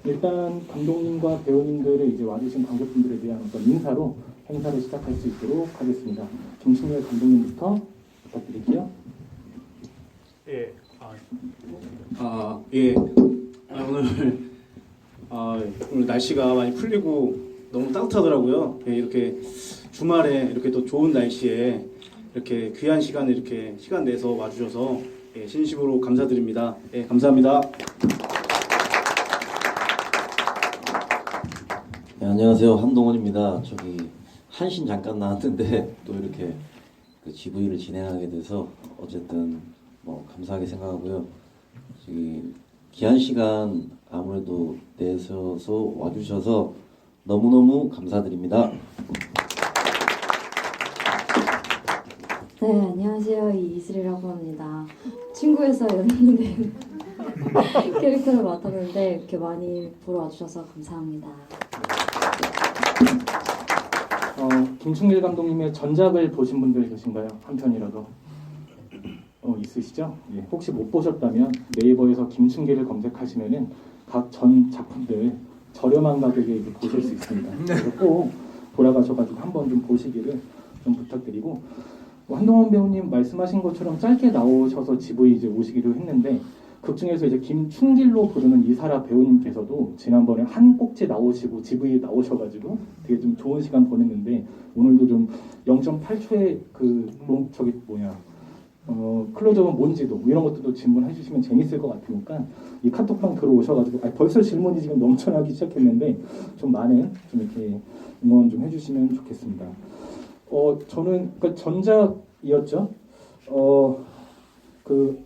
일단 감독님과 배우님들의 이제 와주신 관객분들에 대한 어떤 인사로 행사를 시작할 수 있도록 하겠습니다. 김충렬 감독님부터 부탁드릴게요. 예. 예. 오늘 날씨가 많이 풀리고 너무 따뜻하더라고요. 예, 이렇게 주말에 이렇게 또 좋은 날씨에 이렇게 귀한 시간을 이렇게 시간 내서 와주셔서 예, 진심으로 감사드립니다. 예, 감사합니다. 네, 안녕하세요, 한동원입니다. 저기 한신 잠깐 나왔는데 또 이렇게 그 GV를 진행하게 돼서 어쨌든 뭐 감사하게 생각하고요. 저기 귀한 시간 아무래도 내셔서 와주셔서 너무너무 감사드립니다. 네, 안녕하세요. 이슬이라고 합니다. 친구에서 연인이 된 캐릭터를 맡았는데 이렇게 많이 보러 와주셔서 감사합니다. 김충길 감독님의 전작을 보신 분들 계신가요? 한 편이라도 있으시죠? 예, 혹시 못 보셨다면 네이버에서 김충길을 검색하시면은 각 전 작품들 저렴한 가격에 이제 보실 수 있습니다. 그래서 꼭 돌아가셔가지고 한번 좀 보시기를 좀 부탁드리고, 한동원 배우님 말씀하신 것처럼 짧게 나오셔서 GV 이제 오시기로 했는데, 극 중에서 이제 김충길로 부르는 이사라 배우님께서도 지난번에 한 꼭지 나오시고 GV 나오셔가지고 되게 좀 좋은 시간 보냈는데, 오늘도 좀 0.8초의 클로즈업은 뭔지도 이런 것들도 질문해 주시면 재밌을 것 같으니까 이 카톡방 들어오셔가지고 벌써 질문이 지금 넘쳐나기 시작했는데 좀 많은 좀 이렇게 응원 좀 해주시면 좋겠습니다. 저는 그러니까 전작이었죠. 그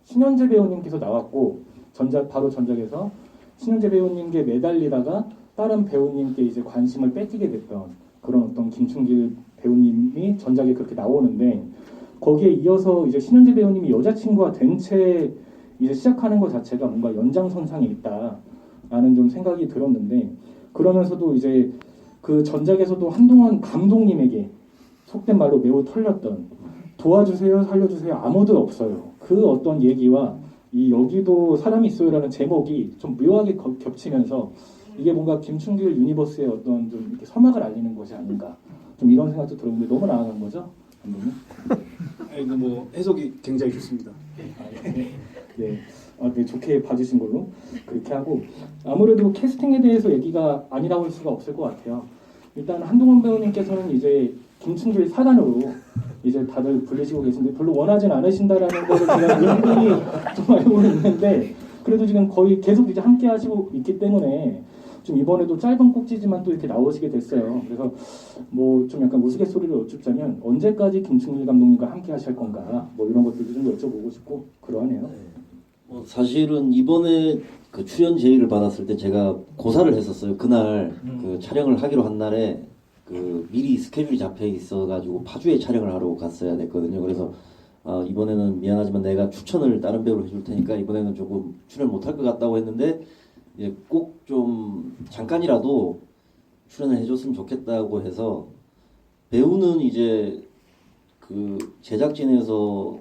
신현재 배우님께서 나왔고 바로 전작에서 신현재 배우님께 매달리다가 다른 배우님께 이제 관심을 뺏기게 됐던 그런 어떤 김충길 배우님이 전작에 그렇게 나오는데, 거기에 이어서 이제 신현재 배우님이 여자친구가 된 채 이제 시작하는 것 자체가 뭔가 연장선상에 있다라는 좀 생각이 들었는데, 그러면서도 이제 그 전작에서도 한동원 감독님에게 속된 말로 매우 털렸던 도와주세요, 살려주세요 아무도 없어요, 그 어떤 얘기와 이 여기도 사람이 있어요라는 제목이 좀 묘하게 겹치면서 이게 뭔가 김충길 유니버스의 어떤 좀 이렇게 서막을 알리는 것이 아닌가, 좀 이런 생각도 들었는데 너무 나아간 거죠, 감독님? 이거 뭐 해석이 굉장히 좋습니다. 네, 네, 좋게 봐주신 걸로 그렇게 하고, 아무래도 캐스팅에 대해서 얘기가 안 나올 수가 없을 것 같아요. 일단 한동원 배우님께서는 이제 김충길 사단으로 이제 다들 불리시고 계신데 별로 원하진 않으신다라는 거를 제가 은근히 좀 알고는 있는데, 그래도 지금 거의 계속 이제 함께 하시고 있기 때문에 좀 이번에도 짧은 꼭지지만 또 이렇게 나오시게 됐어요. 그래서 뭐 좀 약간 우스갯소리를 여쭙자면 언제까지 김충길 감독님과 함께 하실 건가, 뭐 이런 것들도 좀 여쭤보고 싶고 그러하네요. 사실은 이번에 그 출연 제의를 받았을 때 제가 고사를 했었어요. 그날 그 촬영을 하기로 한 날에 그 미리 스케줄이 잡혀 있어가지고 파주에 촬영을 하러 갔어야 됐거든요. 그래서 이번에는 미안하지만 내가 추천을 다른 배우로 해줄 테니까 이번에는 조금 출연 못할 것 같다고 했는데, 꼭 좀 잠깐이라도 출연을 해줬으면 좋겠다고 해서, 배우는 이제 그 제작진에서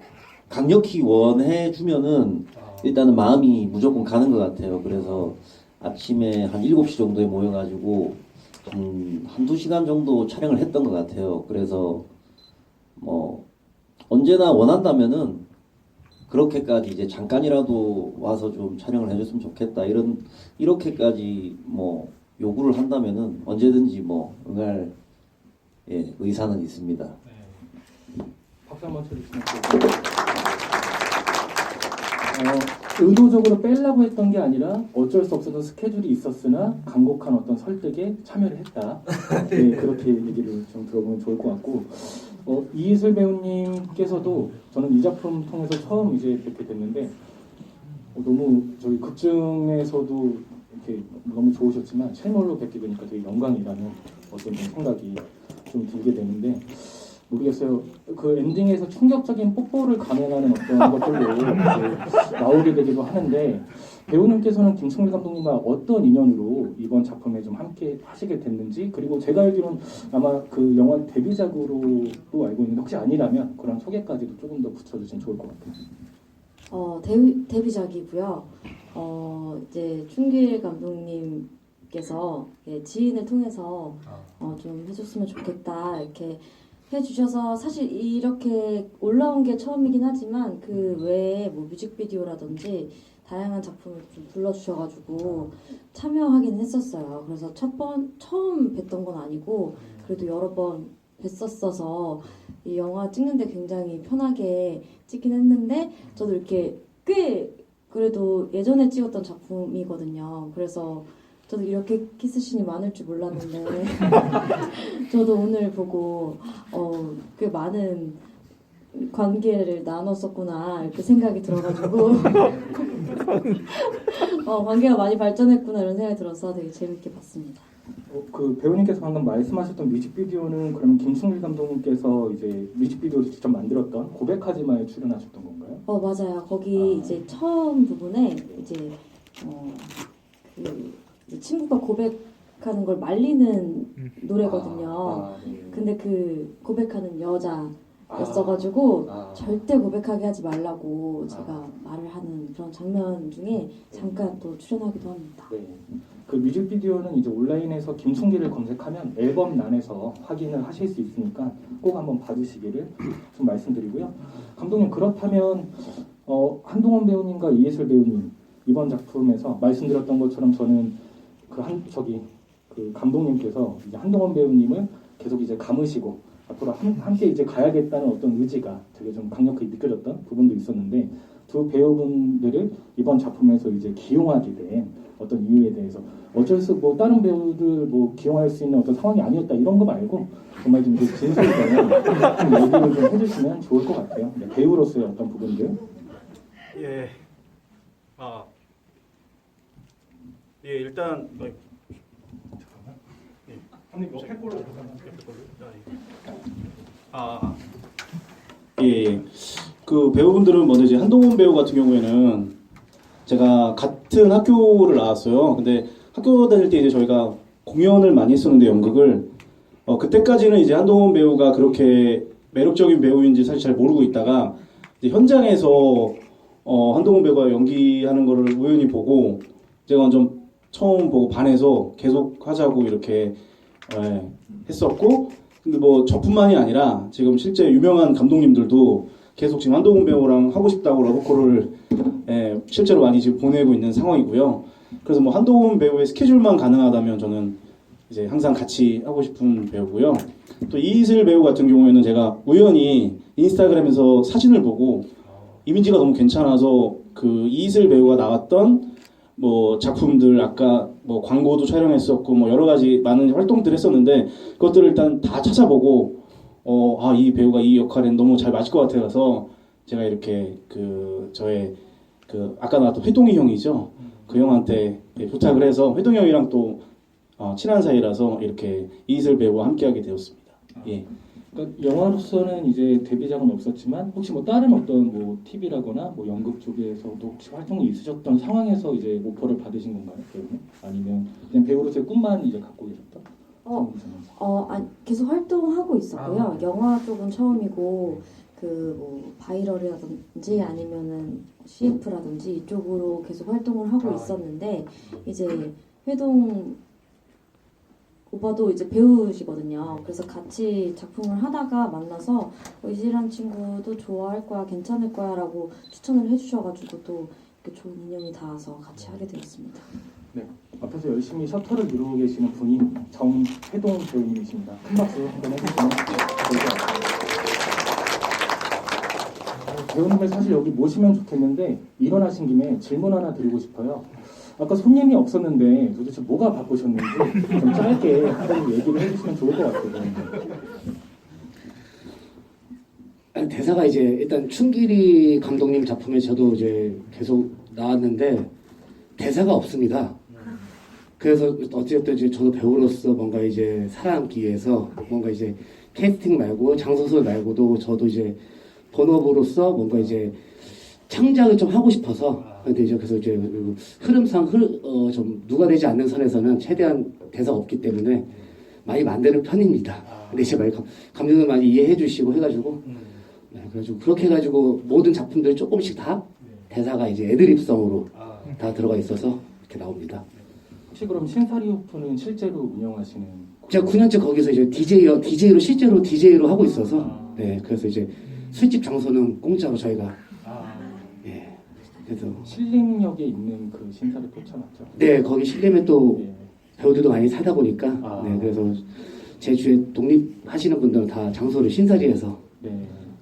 강력히 원해주면은 일단은 마음이 무조건 가는 것 같아요. 그래서 아침에 한 7시 정도에 모여가지고 한두 시간 정도 촬영을 했던 것 같아요. 그래서 뭐 언제나 원한다면은 그렇게까지 이제 잠깐이라도 와서 좀 촬영을 해줬으면 좋겠다, 이렇게까지 뭐 요구를 한다면은 언제든지 뭐 응할 의사는 있습니다. 네. 박수 한번 쳐주시면 의도적으로 빼려고 했던 게 아니라 어쩔 수 없어서 스케줄이 있었으나 간곡한 어떤 설득에 참여를 했다. 네, 그렇게 얘기를 좀 들어보면 좋을 것 같고, 이희슬 배우님께서도 저는 이 작품 통해서 처음 이제 뵙게 됐는데, 너무 저희 극 중에서도 이렇게 너무 좋으셨지만 실물로 뵙게 되니까 되게 영광이라는 어떤 생각이 좀 들게 되는데, 모르겠어요. 그 엔딩에서 충격적인 뽀뽀를 감행하는 어떤 것들로 나오게 되기도 하는데, 배우님께서는 김충길 감독님과 어떤 인연으로 이번 작품에 좀 함께 하시게 됐는지, 그리고 제가 알기로는 아마 그 영화 데뷔작으로도 알고 있는데 혹시 아니라면 그런 소개까지도 조금 더 붙여주시면 좋을 것 같아요. 데뷔작이고요. 이제 춘길 감독님께서 지인을 통해서 좀 해줬으면 좋겠다 이렇게 해주셔서 사실 이렇게 올라온 게 처음이긴 하지만 그 외에 뭐 뮤직비디오라든지 다양한 작품을 좀 불러주셔가지고 참여하긴 했었어요. 그래서 처음 뵀던 건 아니고 그래도 여러 번 뵀었어서 이 영화 찍는데 굉장히 편하게 찍긴 했는데 저도 이렇게 꽤 그래도 예전에 찍었던 작품이거든요. 그래서 저도 이렇게 키스씬이 많을 줄 몰랐는데 저도 오늘 보고 꽤 많은 관계를 나눴었구나 이렇게 생각이 들어가지고 관계가 많이 발전했구나 이런 생각이 들어서 되게 재밌게 봤습니다. 그 배우님께서 방금 말씀하셨던 뮤직비디오는 그러면 김충길 감독님께서 이제 뮤직비디오를 직접 만들었던 고백하지마에 출연하셨던 건가요? 맞아요. 거기 이제 처음 부분에 이제 이제 친구가 고백하는 걸 말리는 노래거든요. 네. 근데 그 고백하는 여자였어가지고 절대 고백하게 하지 말라고 제가 말을 하는 그런 장면 중에 잠깐 또 출연하기도 합니다. 네. 그 뮤직비디오는 이제 온라인에서 김충기를 검색하면 앨범란에서 확인을 하실 수 있으니까 꼭 한번 봐주시기를 좀 말씀드리고요. 감독님 그렇다면 한동원 배우님과 이예슬 배우님 이번 작품에서 말씀드렸던 것처럼 저는 그 감독님께서 이제 한동원 배우님을 계속 이제 감으시고 앞으로 함께 이제 가야겠다는 어떤 의지가 되게 좀 강력하게 느껴졌던 부분도 있었는데 두 배우분들을 이번 작품에서 이제 기용하게 된 어떤 이유에 대해서 어쩔 수 뭐 다른 배우들 뭐 기용할 수 있는 어떤 상황이 아니었다 이런 거 말고 정말 좀 진솔하게 좀 얘기를 좀 해주시면 좋을 것 같아요. 네, 배우로서의 어떤 부분들. 예. 일단 잠깐만. 형님 옆에 걸로 예. 그 배우분들은 먼저 이제 한동훈 배우 같은 경우에는 제가 같은 학교를 나왔어요. 근데 학교 다닐 때 이제 저희가 공연을 많이 했었는데 연극을 그때까지는 이제 한동훈 배우가 그렇게 매력적인 배우인지 사실 잘 모르고 있다가 이제 현장에서 한동훈 배우가 연기하는 거를 우연히 보고 제가 완전 처음 보고 반해서 계속 하자고 이렇게 했었고 근데 뭐 저뿐만이 아니라 지금 실제 유명한 감독님들도 계속 지금 한동훈 배우랑 하고 싶다고 러브콜을 실제로 많이 지금 보내고 있는 상황이고요. 그래서 뭐 한동훈 배우의 스케줄만 가능하다면 저는 이제 항상 같이 하고 싶은 배우고요. 또 이희슬 배우 같은 경우에는 제가 우연히 인스타그램에서 사진을 보고 이미지가 너무 괜찮아서 그 이희슬 배우가 나왔던 뭐 작품들 아까 뭐 광고도 촬영했었고 뭐 여러 가지 많은 활동들을 했었는데 그것들을 일단 다 찾아보고 이 배우가 이 역할엔 너무 잘 맞을 것 같아서 제가 이렇게 그 저의 그 아까 나왔던 회동이 형이죠. 그 형한테 부탁을 해서 회동이 형이랑 또 친한 사이라서 이렇게 이희슬 배우와 함께하게 되었습니다. 예. 그러니까 영화로서는 이제 데뷔작은 없었지만 혹시 뭐 다른 어떤 뭐 TV라거나 뭐 연극 쪽에서도 혹시 활동이 있으셨던 상황에서 이제 오퍼를 받으신 건가요? 배우는? 아니면 그냥 배우로서의 꿈만 이제 갖고 계셨던? 계속 활동하고 있었고요. 영화 쪽은 처음이고 그 뭐 바이럴이라든지 아니면은 CF라든지 이쪽으로 계속 활동을 하고 있었는데 이제 회동 오빠도 이제 배우시거든요. 그래서 같이 작품을 하다가 만나서 이슬한 친구도 좋아할 거야, 괜찮을 거야라고 추천을 해주셔가지고 또 이렇게 좋은 인연이 닿아서 같이 하게 되었습니다. 네, 앞에서 열심히 셔터를 이루고 계시는 분이 정혜동 배우님이십니다. 큰 박수 한번 해주시면 좋을 것 같아요. 배우님을 사실 여기 모시면 좋겠는데 일어나신 김에 질문 하나 드리고 싶어요. 아까 손님이 없었는데 도대체 뭐가 바꾸셨는지 좀 짧게 한번 얘기를 해주시면 좋을 것 같아요. 아니, 대사가 이제 일단 춘길이 감독님 작품에 저도 이제 계속 나왔는데 대사가 없습니다. 그래서 어쨌든 이제 저도 배우로서 뭔가 이제 살아남기 위해서 뭔가 이제 캐스팅 말고 장소설 말고도 저도 이제 본업으로서 뭔가 이제 창작을 좀 하고 싶어서 근데 이제 그래서 이제 흐름상 좀 누가 되지 않는 선에서는 최대한 대사가 없기 때문에 많이 만드는 편입니다. 근데 이제 많이 감독님 많이 이해해 주시고 해가지고 그래가지고 그렇게 해가지고 모든 작품들 조금씩 다 대사가 이제 애드립성으로 아, 다 들어가 있어서 이렇게 나옵니다. 혹시 그럼 신사리오프는 실제로 운영하시는 제가 9년째 거기서 이제 DJ로 실제로 DJ로 하고 있어서 아. 네 그래서 이제 술집 장소는 공짜로 저희가 아, 예 그래서 신림역에 있는 그 신사리오프 맞죠? 네 거기 실내면 또 예. 배우들도 많이 사다 보니까 아. 네 그래서 제주에 독립하시는 분들은 다 장소를 신사리에서 네.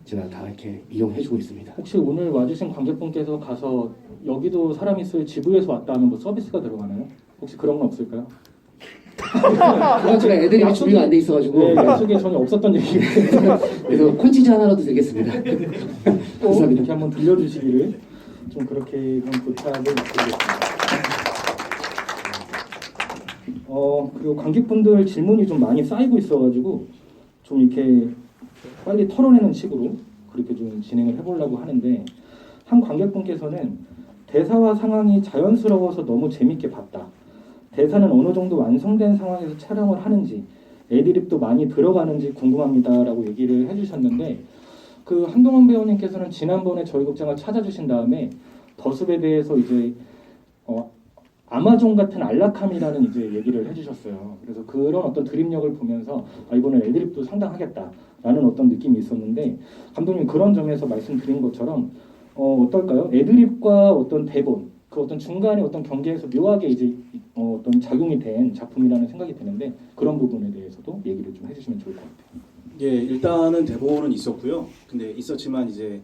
제가 다 이렇게 이용해주고 있습니다. 혹시 오늘 와주신 관객분께서 가서 여기도 사람 있어요 지부에서 왔다 하면 뭐 서비스가 들어가나요? 혹시 그런 건 없을까요? 그건 제가 애들이 약속이- 준비가 안 돼 있어가지고 네, 약속에 전혀 없었던 얘기예요. 그래서 콘치즈 하나라도 드리겠습니다. 꼭 감사합니다. 이렇게 한번 들려주시기를 좀 그렇게 좀 부탁을 드리겠습니다. 그리고 관객분들 질문이 좀 많이 쌓이고 있어가지고 좀 이렇게 빨리 털어내는 식으로 그렇게 좀 진행을 해보려고 하는데 한 관객분께서는 대사와 상황이 자연스러워서 너무 재밌게 봤다. 대사는 어느 정도 완성된 상황에서 촬영을 하는지 애드립도 많이 들어가는지 궁금합니다라고 얘기를 해주셨는데 그 한동원 배우님께서는 지난번에 저희 극장을 찾아주신 다음에 더습에 대해서 이제 아마존 같은 안락함이라는 이제 얘기를 해주셨어요. 그래서 그런 어떤 드립력을 보면서 이번엔 애드립도 상당하겠다라는 어떤 느낌이 있었는데 감독님 그런 점에서 말씀드린 것처럼 어떨까요? 애드립과 어떤 대본 그 어떤 중간에 어떤 경계에서 묘하게 이제 어떤 작용이 된 작품이라는 생각이 드는데 그런 부분에 대해서도 얘기를 좀 해주시면 좋을 것 같아요. 예, 일단은 대본은 있었고요. 근데 있었지만 이제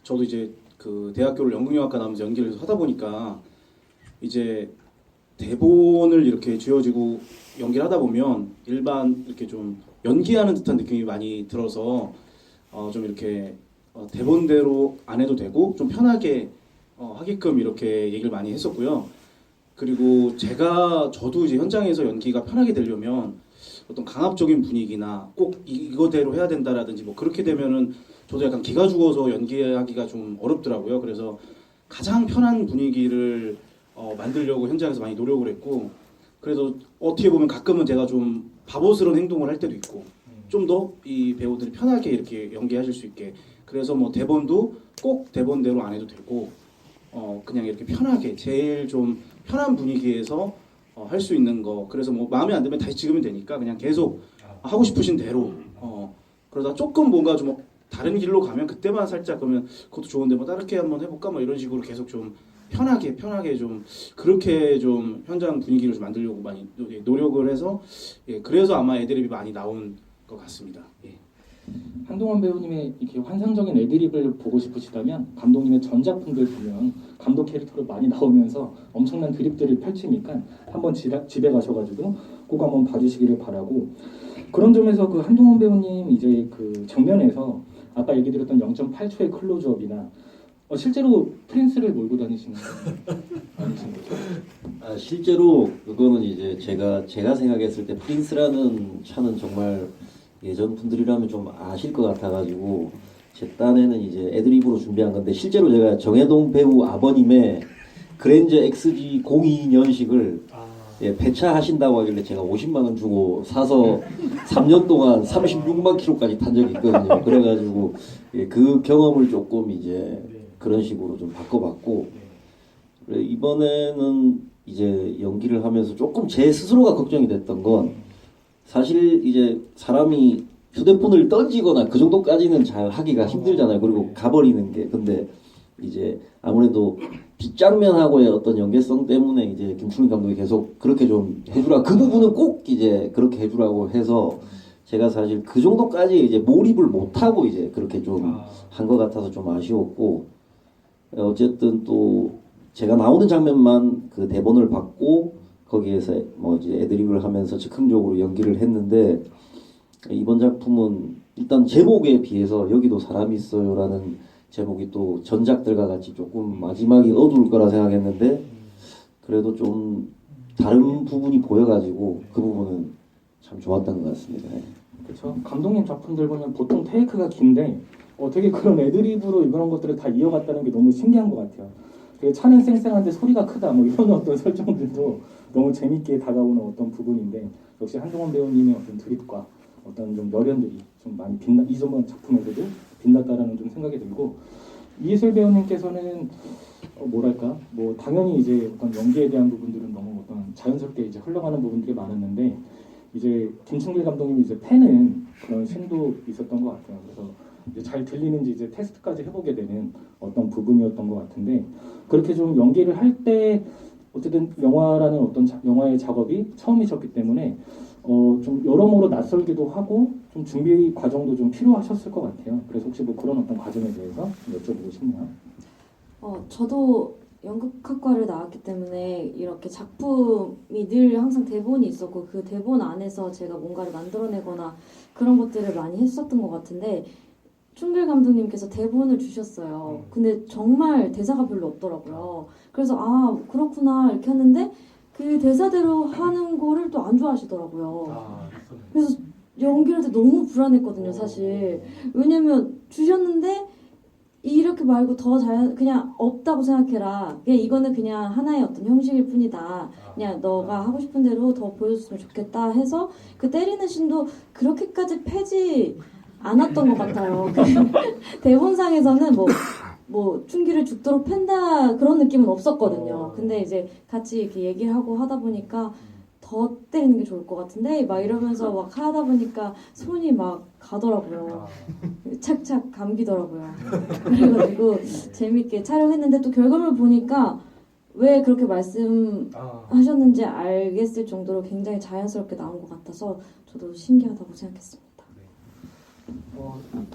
저도 이제 그 대학교를 연극영화과 나오면서 연기를 하다 보니까 이제 대본을 이렇게 쥐어지고 연기를 하다 보면 일반 이렇게 좀 연기하는 듯한 느낌이 많이 들어서 좀 이렇게 대본대로 안 해도 되고 좀 편하게 하게끔 이렇게 얘기를 많이 했었고요. 그리고 저도 이제 현장에서 연기가 편하게 되려면 어떤 강압적인 분위기나 꼭 이거대로 해야 된다라든지 뭐 그렇게 되면은 저도 약간 기가 죽어서 연기하기가 좀 어렵더라고요. 그래서 가장 편한 분위기를 만들려고 현장에서 많이 노력을 했고 그래도 어떻게 보면 가끔은 제가 좀 바보스러운 행동을 할 때도 있고 좀 더 이 배우들이 편하게 이렇게 연기하실 수 있게 그래서 뭐 대본도 꼭 대본대로 안 해도 되고 그냥 이렇게 편하게 제일 좀 편한 분위기에서 할 수 있는 거 그래서 뭐 마음에 안 들면 다시 찍으면 되니까 그냥 계속 하고 싶으신 대로 그러다 조금 뭔가 좀 다른 길로 가면 그때만 살짝 그러면 그것도 좋은데 뭐 다르게 한번 해볼까 뭐 이런 식으로 계속 좀 편하게 좀 그렇게 좀 현장 분위기를 좀 만들려고 많이 노력을 해서 그래서 아마 애드립이 많이 나온 것 같습니다. 예. 한동원 배우님의 이렇게 환상적인 애드립을 보고 싶으시다면 감독님의 전작품들 보면 감독 캐릭터로 많이 나오면서 엄청난 드립들을 펼치니까 한번 집에 가셔가지고 꼭 한번 봐주시기를 바라고 그런 점에서 그 한동원 배우님 이제 그 정면에서 아까 얘기 드렸던 0.8초의 클로즈업이나 실제로 프린스를 몰고 다니시는 거 아니신 거죠? 실제로 그거는 이제 제가 생각했을 때 프린스라는 차는 정말 예전 분들이라면 좀 아실 것 같아가지고 제 딴에는 이제 애드립으로 준비한 건데 실제로 제가 정해동 배우 아버님의 그랜저 XG02년식을 폐차하신다고 하길래 제가 50만 원 주고 사서 3년 동안 36만 킬로까지 탄 적이 있거든요. 그래가지고 그 경험을 조금 이제 그런 식으로 좀 바꿔봤고 그래 이번에는 이제 연기를 하면서 조금 제 스스로가 걱정이 됐던 건 사실 이제 사람이 휴대폰을 던지거나 그 정도까지는 잘 하기가 힘들잖아요. 그리고 가버리는 게 근데 이제 아무래도 뒷장면하고의 어떤 연계성 때문에 이제 김충민 감독이 계속 그렇게 좀 해주라 그 부분은 꼭 이제 그렇게 해주라고 해서 제가 사실 그 정도까지 이제 몰입을 못하고 이제 그렇게 좀 한 것 같아서 좀 아쉬웠고 어쨌든 또 제가 나오는 장면만 그 대본을 받고 거기에서 뭐 이제 애드립을 하면서 즉흥적으로 연기를 했는데 이번 작품은 일단 제목에 비해서 여기도 사람이 있어요라는 제목이 또 전작들과 같이 조금 마지막이 어두울 거라 생각했는데 그래도 좀 다른 부분이 보여가지고 그 부분은 참 좋았던 것 같습니다. 그렇죠. 감독님 작품들 보면 보통 테이크가 긴데 되게 그런 애드립으로 이런 것들을 다 이어갔다는 게 너무 신기한 것 같아요. 되게 차는 쌩쌩한데 소리가 크다 뭐 이런 어떤 설정들도 너무 재밌게 다가오는 어떤 부분인데 역시 한동원 배우님의 어떤 드립과 어떤 좀 열연들이 좀 많이 이번 작품에서도 빛났다라는 좀 생각이 들고 이예슬 배우님께서는 뭐랄까 뭐 당연히 이제 어떤 연기에 대한 부분들은 너무 어떤 자연스럽게 이제 흘러가는 부분들이 많았는데 이제 김충길 감독님이 이제 팬은 그런 신도 있었던 것 같아요. 그래서 이제 잘 들리는지 이제 테스트까지 해보게 되는 어떤 부분이었던 것 같은데 그렇게 좀 연기를 할 때 어쨌든 영화라는 어떤 영화의 작업이 처음이셨기 때문에 좀 여러모로 낯설기도 하고 좀 준비 과정도 좀 필요하셨을 것 같아요. 그래서 혹시 뭐 그런 어떤 과정에 대해서 좀 여쭤보고 싶네요. 저도 연극학과를 나왔기 때문에 이렇게 작품이 늘 항상 대본이 있었고 그 대본 안에서 제가 뭔가를 만들어내거나 그런 것들을 많이 했었던 것 같은데 충길 감독님께서 대본을 주셨어요. 근데 정말 대사가 별로 없더라고요. 그래서 아 그렇구나 이렇게 했는데 그 대사대로 하는 거를 또 안 좋아하시더라고요. 그래서 연기할 때 너무 불안했거든요, 사실. 왜냐면 주셨는데 이렇게 말고 더 그냥 없다고 생각해라. 그냥 이거는 그냥 하나의 어떤 형식일 뿐이다. 그냥 너가 하고 싶은 대로 더 보여줬으면 좋겠다 해서 그 때리는 신도 그렇게까지 패지 않았던 것 같아요. 대본상에서는 뭐 춘기를 죽도록 팬다 그런 느낌은 없었거든요. 근데 이제 같이 이렇게 얘기를 하고 하다 보니까 더 때리는 게 좋을 것 같은데 막 이러면서 막 하다 보니까 손이 막 가더라고요. 착착 감기더라고요. 그래가지고 재밌게 촬영했는데 또 결과물 보니까 왜 그렇게 말씀하셨는지 알겠을 정도로 굉장히 자연스럽게 나온 것 같아서 저도 신기하다고 생각했습니다.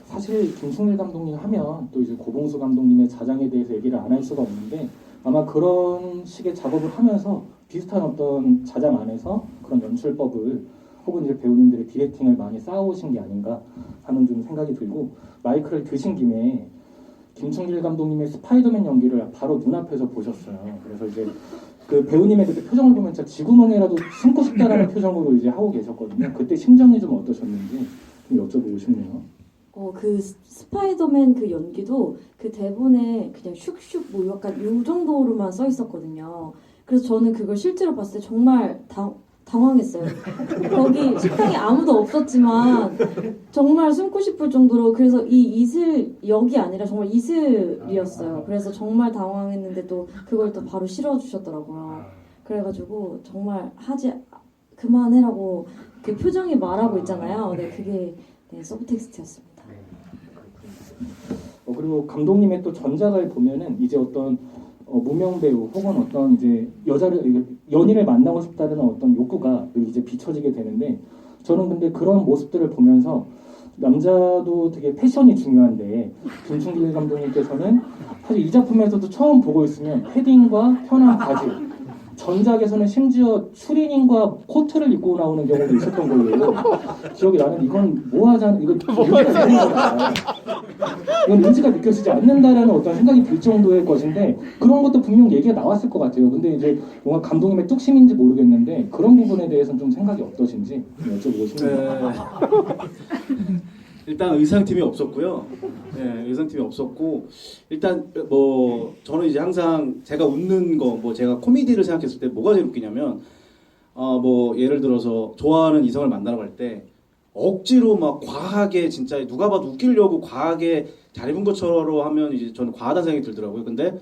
사실 김충길 감독님 하면 또 이제 고봉수 감독님의 자장에 대해서 얘기를 안 할 수가 없는데 아마 그런 식의 작업을 하면서 비슷한 어떤 자장 안에서 그런 연출법을 혹은 이제 배우님들의 디렉팅을 많이 쌓아오신 게 아닌가 하는 좀 생각이 들고 마이크를 드신 김에 김충길 감독님의 스파이더맨 연기를 바로 눈앞에서 보셨어요. 그래서 이제 그 배우님의 그때 표정을 보면 진짜 쥐구멍이라도 숨고 싶다라는 표정으로 이제 하고 계셨거든요. 그때 심정이 좀 어떠셨는지 좀 여쭤보고 싶네요. 그 스파이더맨 그 연기도 그 대본에 그냥 슉슉 뭐 약간 요 정도로만 써 있었거든요. 그래서 저는 그걸 실제로 봤을 때 정말 당황했어요. 거기 식당에 아무도 없었지만 정말 숨고 싶을 정도로 그래서 이 이슬역이 아니라 정말 이슬이었어요. 그래서 정말 당황했는데 또 그걸 또 바로 실어주셨더라고요. 그래가지고 정말 그만해라고 그 표정이 말하고 있잖아요. 네, 그게 서브텍스트였습니다. 그리고 감독님의 또 전작을 보면은 이제 어떤 무명 배우 혹은 어떤 이제 연인을 만나고 싶다는 어떤 욕구가 이제 비춰지게 되는데 저는 근데 그런 모습들을 보면서 남자도 되게 패션이 중요한데 김충길 감독님께서는 사실 이 작품에서도 처음 보고 있으면 패딩과 편한 바지 전작에서는 심지어 추리닝과 코트를 입고 나오는 경우도 있었던 걸로 기억이 나는 이건 뭐 하자는 이건 의지가 있는 거다. 이건 의지가 느껴지지 않는다라는 어떤 생각이 들 정도의 것인데 그런 것도 분명 얘기가 나왔을 것 같아요. 근데 이제 뭔가 감독님의 뚝심인지 모르겠는데 그런 부분에 대해서는 좀 생각이 어떠신지 여쭤보고 싶네요. 일단 의상팀이 없었고요. 네, 의상팀이 없었고 일단 뭐 저는 이제 항상 제가 웃는 거 뭐 제가 코미디를 생각했을 때 뭐가 제일 웃기냐면 뭐 예를 들어서 좋아하는 이성을 만나러 갈 때 억지로 막 과하게 진짜 누가 봐도 웃기려고 과하게 잘 입은 것처럼 하면 이제 저는 과하다는 생각이 들더라고요. 근데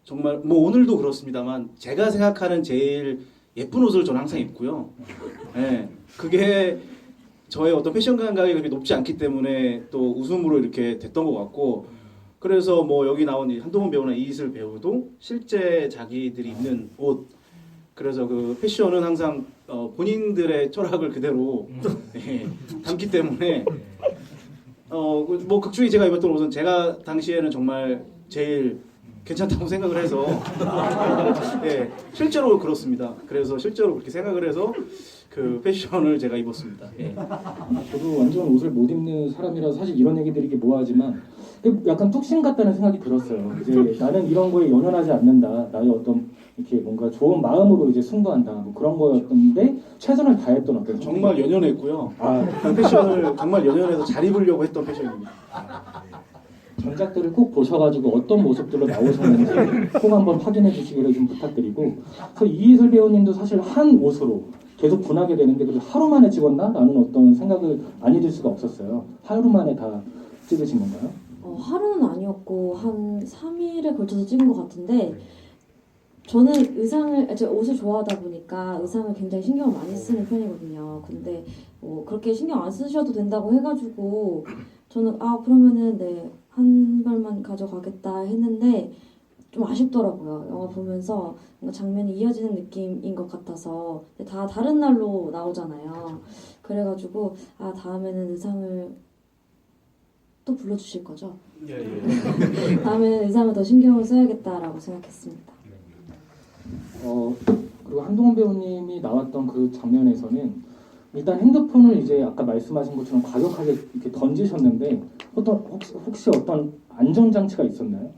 정말 뭐 오늘도 그렇습니다만 제가 생각하는 제일 예쁜 옷을 저는 항상 입고요. 네, 그게 저의 어떤 패션 감각이 그렇게 높지 않기 때문에 또 웃음으로 이렇게 됐던 것 같고 그래서 뭐 여기 나온 이 한동훈 배우나 이희슬 배우도 실제 자기들이 입는 옷 그래서 그 패션은 항상 본인들의 철학을 그대로 담기 때문에 뭐 극중에 제가 입었던 옷은 제가 당시에는 정말 제일 괜찮다고 생각을 해서 예, 실제로 그렇습니다. 그래서 실제로 그렇게 생각을 해서 그 패션을 제가 입었습니다. 예. 저도 완전 옷을 못 입는 사람이라서 사실 이런 얘기 드리기 뭐하지만 약간 뚝심 같다는 생각이 들었어요. 이제 나는 이런 거에 연연하지 않는다. 나의 어떤 이렇게 뭔가 좋은 마음으로 이제 승부한다. 뭐 그런 거였는데 최선을 다했던 어떤 정말 연연했고요. 그 패션을 정말 연연해서 잘 입으려고 했던 패션입니다. 전작들을 꼭 보셔가지고 어떤 모습들로 나오셨는지 꼭 한번 확인해 주시기를 좀 부탁드리고 그래서 이희슬 배우님도 사실 한 옷으로 계속 분하게 되는데 그래도 하루 만에 찍었나? 라는 어떤 생각을 안 잊을 수가 없었어요. 하루 만에 다 찍으신 건가요? 하루는 아니었고 한 3일에 걸쳐서 찍은 것 같은데 저는 제가 옷을 좋아하다 보니까 의상을 굉장히 신경을 많이 쓰는 편이거든요. 근데 그렇게 신경 안 쓰셔도 된다고 해가지고 저는 그러면은 네, 한 벌만 가져가겠다 했는데 좀 아쉽더라고요. 영화 보면서 뭔가 장면이 이어지는 느낌인 것 같아서 다 다른 날로 나오잖아요. 그래가지고 다음에는 의상을 또 불러주실 거죠? 예, 예. 다음에는 의상을 더 신경을 써야겠다라고 생각했습니다. 그리고 한동원 배우님이 나왔던 그 장면에서는 일단 핸드폰을 이제 아까 말씀하신 것처럼 과격하게 이렇게 던지셨는데 혹시 어떤 안전장치가 있었나요?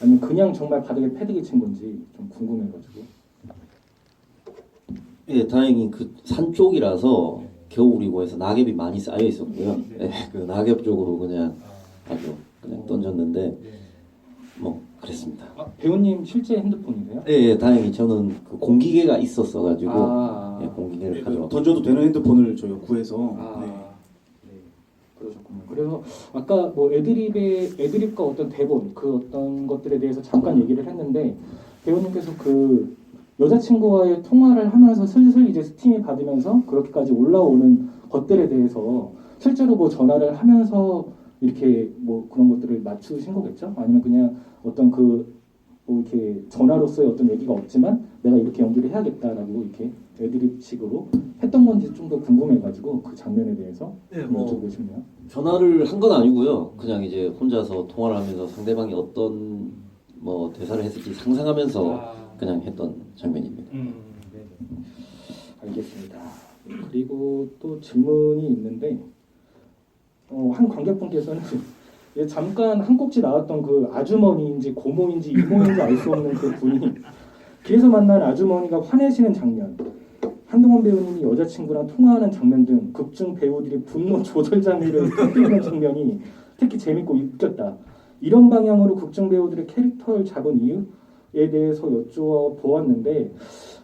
아니면 그냥 정말 바닥에 패드기 친 건지 좀 궁금해가지고. 예, 다행히 그 산 쪽이라서 겨울이고 해서 낙엽이 많이 쌓여 있었고요. 예, 그 낙엽 쪽으로 그냥 아주 그냥 던졌는데 뭐 그랬습니다. 배우님 실제 핸드폰이세요? 예, 다행히 저는 그 공기계가 있었어가지고 아. 예, 공기계를 네, 가져왔고 던져도 되는 핸드폰을 저희가 구해서 네. 그러셨군요. 그래서 아까 뭐 애드립과 어떤 대본 그 어떤 것들에 대해서 잠깐 얘기를 했는데 배우님께서 그 여자친구와의 통화를 하면서 슬슬 이제 스팀이 받으면서 그렇게까지 올라오는 것들에 대해서 실제로 뭐 전화를 하면서 이렇게 뭐 그런 것들을 맞추신 거겠죠? 아니면 그냥 어떤 뭐 이렇게 전화로서의 어떤 얘기가 없지만 내가 이렇게 연기를 해야겠다라고 이렇게 애드립식으로 했던 건지 좀 더 궁금해가지고 그 장면에 대해서 네, 좀 여쭤보고 싶네요. 전화를 한 건 아니고요. 그냥 이제 혼자서 통화를 하면서 상대방이 어떤 뭐 대사를 했을지 상상하면서 그냥 했던 장면입니다. 네. 알겠습니다. 그리고 또 질문이 있는데 한 관객분께서는 잠깐 한 꼭지 나왔던 그 아주머니인지 고모인지 이모인지 알 수 없는 그 분이 길에서 만난 아주머니가 화내시는 장면, 한동원 배우님이 여자친구랑 통화하는 장면 등 극중 배우들이 분노 조절 장애를 뽐내는 장면이 특히 재밌고 웃겼다. 이런 방향으로 극중 배우들의 캐릭터를 잡은 이유에 대해서 여쭤보았는데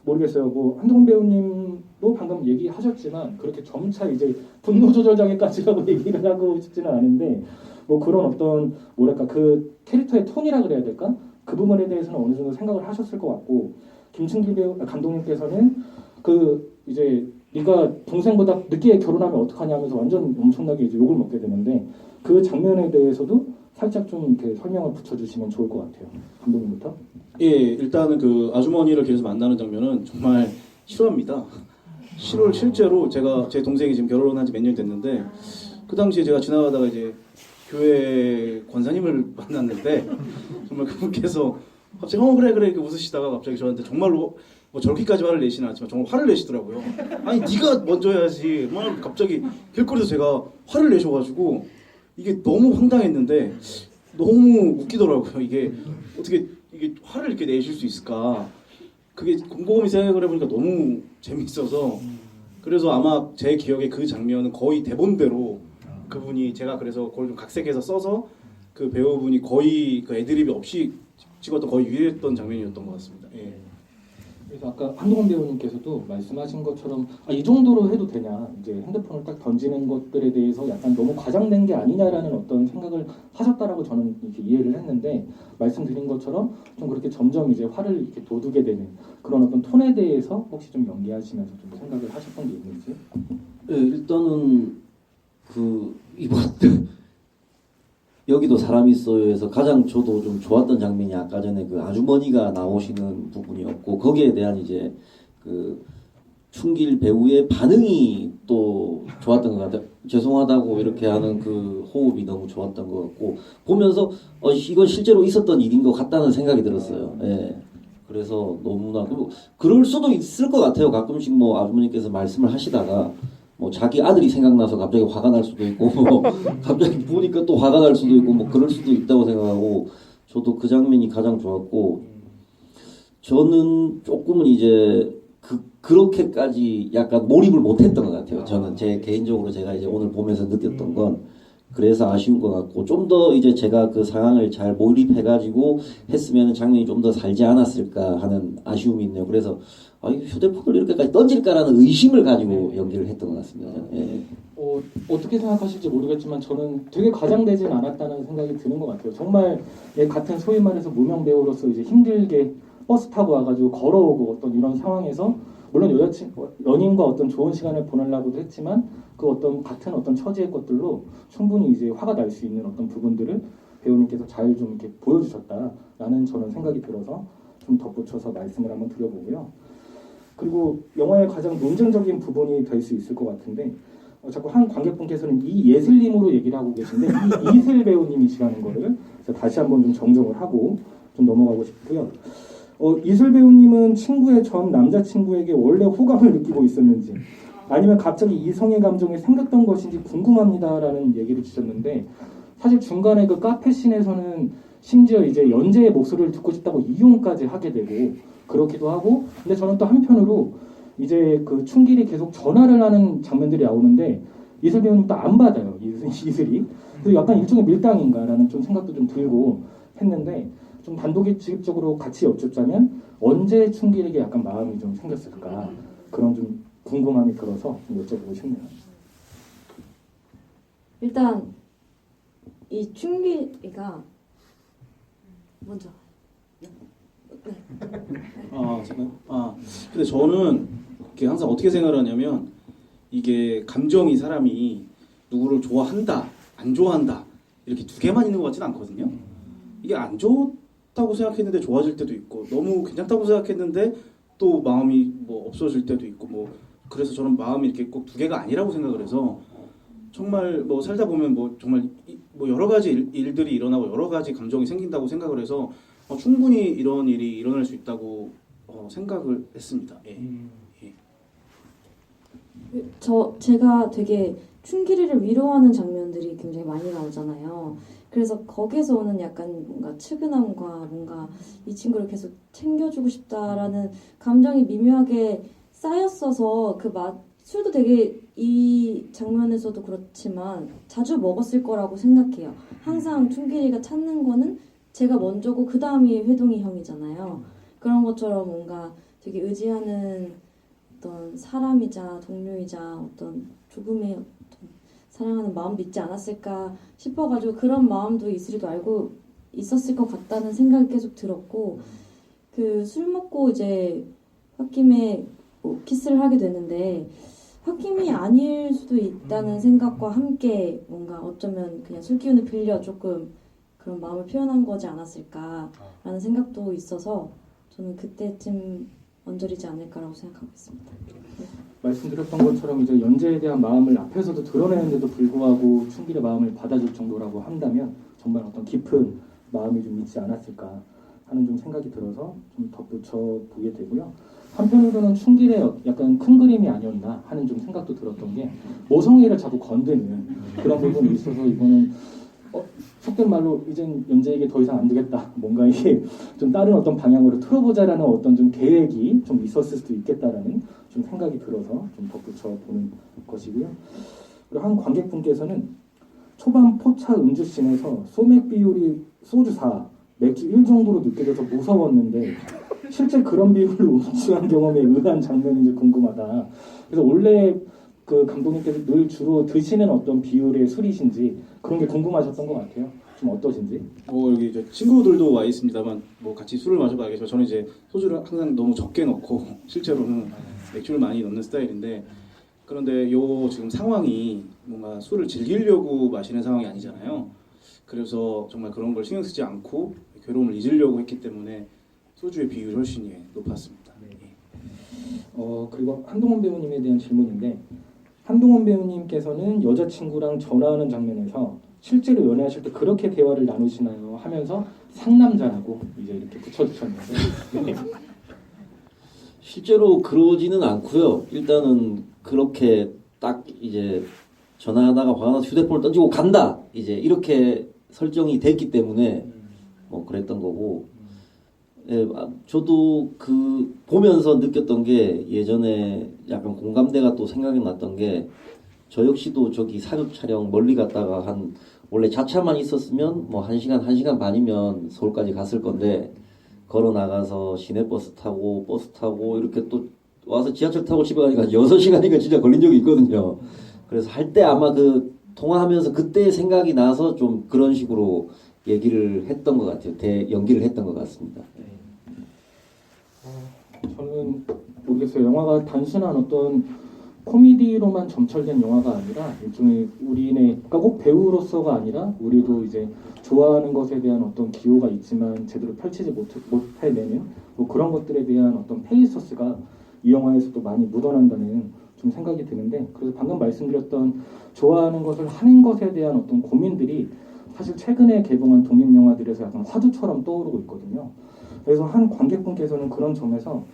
모르겠어요. 뭐 한동원 배우님도 방금 얘기하셨지만 그렇게 점차 이제 분노 조절 장애까지라고 얘기를 하고 싶지는 않은데 뭐 그런 어떤 뭐랄까 그 캐릭터의 톤이라 그래야 될까? 그 부분에 대해서는 어느 정도 생각을 하셨을 것 같고 김충길 감독님께서는 그 이제 네가 동생보다 늦게 결혼하면 어떡하냐 하면서 완전 엄청나게 이제 욕을 먹게 되는데 그 장면에 대해서도 살짝 좀 이렇게 설명을 붙여주시면 좋을 것 같아요. 감독님부터. 예, 일단은 그 아주머니를 길에서 만나는 장면은 정말 싫어합니다. 실제로 제 동생이 지금 결혼한 지 몇 년 됐는데 그 당시에 제가 지나가다가 이제 교회 권사님을 만났는데 정말 그분께서 갑자기 그래 이렇게 웃으시다가 갑자기 저한테 정말로 뭐 저렇게까지 화를 내시는 않지만 정말 화를 내시더라고요. 아니 네가 먼저 해야지. 막 갑자기 길거리에서 제가 화를 내셔가지고 이게 너무 황당했는데 너무 웃기더라고요. 이게 어떻게 이게 화를 이렇게 내실 수 있을까? 그게 곰곰이 생각을 해보니까 너무 재밌어서 그래서 아마 제 기억에 그 장면은 거의 대본대로 그분이 제가 그래서 그걸 좀 각색해서 써서 그 배우분이 거의 그 애드립이 없이 찍었던 거의 유일했던 장면이었던 것 같습니다. 예. 그래서 아까 한동원 배우님께서도 말씀하신 것처럼 이 정도로 해도 되냐 이제 핸드폰을 딱 던지는 것들에 대해서 약간 너무 과장된 게 아니냐라는 어떤 생각을 하셨다라고 저는 이렇게 이해를 했는데 말씀드린 것처럼 좀 그렇게 점점 이제 화를 이렇게 돋우게 되는 그런 어떤 톤에 대해서 혹시 좀 연기하시면서 좀 생각을 하셨던 게 있는지? 네, 일단은 이번 여기도 사람이 있어요에서 가장 저도 좀 좋았던 장면이 아까 전에 그 아주머니가 나오시는 부분이었고 거기에 대한 이제 그 충길 배우의 반응이 또 좋았던 것 같아요. 죄송하다고 이렇게 하는 그 호흡이 너무 좋았던 것 같고 보면서 이건 실제로 있었던 일인 것 같다는 생각이 들었어요. 예. 그래서 너무나 그럴 수도 있을 것 같아요. 가끔씩 뭐 아주머니께서 말씀을 하시다가 뭐 자기 아들이 생각나서 갑자기 화가 날 수도 있고 뭐 갑자기 보니까 또 화가 날 수도 있고 뭐 그럴 수도 있다고 생각하고 저도 그 장면이 가장 좋았고 저는 조금은 이제 그렇게까지 약간 몰입을 못했던 것 같아요. 저는 제 개인적으로 제가 이제 오늘 보면서 느꼈던 건 그래서 아쉬운 것 같고 좀 더 이제 제가 그 상황을 잘 몰입해가지고 했으면 장면이 좀 더 살지 않았을까 하는 아쉬움이 있네요. 그래서 휴대폰을 이렇게까지 던질까라는 의심을 가지고 연기를 했던 것 같습니다. 예. 어떻게 생각하실지 모르겠지만 저는 되게 과장되진 않았다는 생각이 드는 것 같아요. 정말 같은 소위 말해서 무명 배우로서 이제 힘들게 버스 타고 와가지고 걸어오고 어떤 이런 상황에서 물론 연인과 어떤 좋은 시간을 보내려고도 했지만 그 어떤 같은 어떤 처지의 것들로 충분히 이제 화가 날 수 있는 어떤 부분들을 배우님께서 잘 좀 이렇게 보여주셨다라는 저는 생각이 들어서 좀 덧붙여서 말씀을 한번 드려보고요. 그리고 영화의 가장 논쟁적인 부분이 될 수 있을 것 같은데 자꾸 한 관객분께서는 이예슬님으로 얘기를 하고 계신데 이슬 배우님이시라는 거를 다시 한번 좀 정정을 하고 좀 넘어가고 싶고요. 이슬 배우님은 친구의 전 남자친구에게 원래 호감을 느끼고 있었는지 아니면 갑자기 이성의 감정이 생겼던 것인지 궁금합니다라는 얘기를 주셨는데 사실 중간에 그 카페 씬에서는 심지어 이제 연재의 목소리를 듣고 싶다고 이용까지 하게 되고 그렇기도 하고 근데 저는 또 한편으로 이제 그 춘길이 계속 전화를 하는 장면들이 나오는데 이슬 배우님 또 안 받아요. 이슬이. 그래서 약간 일종의 밀당인가라는 좀 생각도 좀 들고 했는데 좀 단도직입적으로 같이 여쭙자면 언제 춘길에게 약간 마음이 좀 생겼을까 그런 좀 궁금함이 들어서 좀 여쭤보고 싶네요. 일단 이 춘길이가 먼저 근데 저는 이게 항상 어떻게 생각을 하냐면 이게 감정이 사람이 누구를 좋아한다, 안 좋아한다 이렇게 두 개만 있는 것 같지는 않거든요. 이게 안 좋다고 생각했는데 좋아질 때도 있고 너무 괜찮다고 생각했는데 또 마음이 뭐 없어질 때도 있고 뭐 그래서 저는 마음이 이렇게 꼭 두 개가 아니라고 생각을 해서 정말 뭐 살다 보면 뭐 정말 뭐 여러 가지 일들이 일어나고 여러 가지 감정이 생긴다고 생각을 해서 충분히 이런 일이 일어날 수 있다고 생각을 했습니다. 예. 제가 되게 춘길이를 위로하는 장면들이 굉장히 많이 나오잖아요. 그래서 거기서 오는 약간 뭔가 측은함과 뭔가 이 친구를 계속 챙겨주고 싶다라는 감정이 미묘하게 쌓였어서 술도 되게 이 장면에서도 그렇지만 자주 먹었을 거라고 생각해요. 항상 춘길이가 찾는 거는 제가 먼저고 그 다음이 회동이 형이잖아요. 그런 것처럼 뭔가 되게 의지하는 어떤 사람이자 동료이자 어떤 조금의 어떤 사랑하는 마음도 있지 않았을까 싶어가지고 그런 마음도 이슬이도 알고 있었을 것 같다는 생각이 계속 들었고 그 술 먹고 이제 홧김에 뭐 키스를 하게 되는데 홧김이 아닐 수도 있다는 생각과 함께 뭔가 어쩌면 그냥 술 기운을 빌려 조금 그런 마음을 표현한 거지 않았을까라는 생각도 있어서 저는 그때쯤 언저리지 않을까라고 생각하고 있습니다. 말씀드렸던 것처럼 이제 연재에 대한 마음을 앞에서도 드러내는데도 불구하고 춘길의 마음을 받아줄 정도라고 한다면 정말 어떤 깊은 마음이 좀 있지 않았을까 하는 좀 생각이 들어서 좀 덧붙여 보게 되고요. 한편으로는 춘길의 약간 큰 그림이 아니었나 하는 좀 생각도 들었던 게 모성애를 자꾸 건드는 그런 부분이 있어서 이거는 속된 말로 이젠 연재에게 더 이상 안 되겠다. 뭔가 이게 좀 다른 어떤 방향으로 틀어보자라는 어떤 좀 계획이 좀 있었을 수도 있겠다라는 좀 생각이 들어서 좀 덧붙여 보는 것이고요. 그리고 한 관객분께서는 초반 포차 음주 씬에서 소맥 비율이 소주 4, 맥주 1 정도로 느껴져서 무서웠는데 실제 그런 비율로 음주한 경험에 의한 장면인지 궁금하다. 그래서 원래 그 감독님께서 늘 주로 드시는 어떤 비율의 술이신지 그런 게 궁금하셨던 것 같아요. 좀 어떠신지? 여기 이제 친구들도 와 있습니다만 뭐 같이 술을 마셔봐 알겠지만 저는 이제 소주를 항상 너무 적게 넣고 실제로는 맥주를 많이 넣는 스타일인데 그런데 요 지금 상황이 뭔가 술을 즐기려고 마시는 상황이 아니잖아요. 그래서 정말 그런 걸 신경 쓰지 않고 괴로움을 잊으려고 했기 때문에 소주의 비율이 훨씬 높았습니다. 그리고 한동원 배우님에 대한 질문인데 한동원 배우님께서는 여자친구랑 전화하는 장면에서 실제로 연애하실 때 그렇게 대화를 나누시나요? 하면서 상남자라고 이제 이렇게 붙여주셨는데 실제로 그러지는 않고요. 일단은 그렇게 딱 이제 전화하다가 화가 나서 휴대폰을 던지고 간다. 이제 이렇게 설정이 됐기 때문에 뭐 그랬던 거고. 예, 저도 그 보면서 느꼈던 게 예전에 약간 공감대가 또 생각이 났던 게 저 역시도 저기 사극 촬영 멀리 갔다가 원래 자차만 있었으면 뭐 1시간 반이면 서울까지 갔을 건데 걸어 나가서 시내버스 타고 버스 타고 이렇게 또 와서 지하철 타고 집에 가니까 6시간이가 진짜 걸린 적이 있거든요. 그래서 할 때 아마 그 통화하면서 그때 생각이 나서 좀 그런 식으로 얘기를 했던 것 같아요. 연기를 했던 것 같습니다. 저는 모르겠어요. 영화가 단순한 어떤 코미디로만 점철된 영화가 아니라 일종의 우리네, 그러니까 꼭 배우로서가 아니라 우리도 이제 좋아하는 것에 대한 어떤 기호가 있지만 제대로 펼치지 못해내는 뭐 그런 것들에 대한 어떤 페이소스가 이 영화에서도 많이 묻어난다는 좀 생각이 드는데, 그래서 방금 말씀드렸던 좋아하는 것을 하는 것에 대한 어떤 고민들이 사실 최근에 개봉한 독립영화들에서 약간 화두처럼 떠오르고 있거든요. 그래서 한 관객분께서는 그런 점에서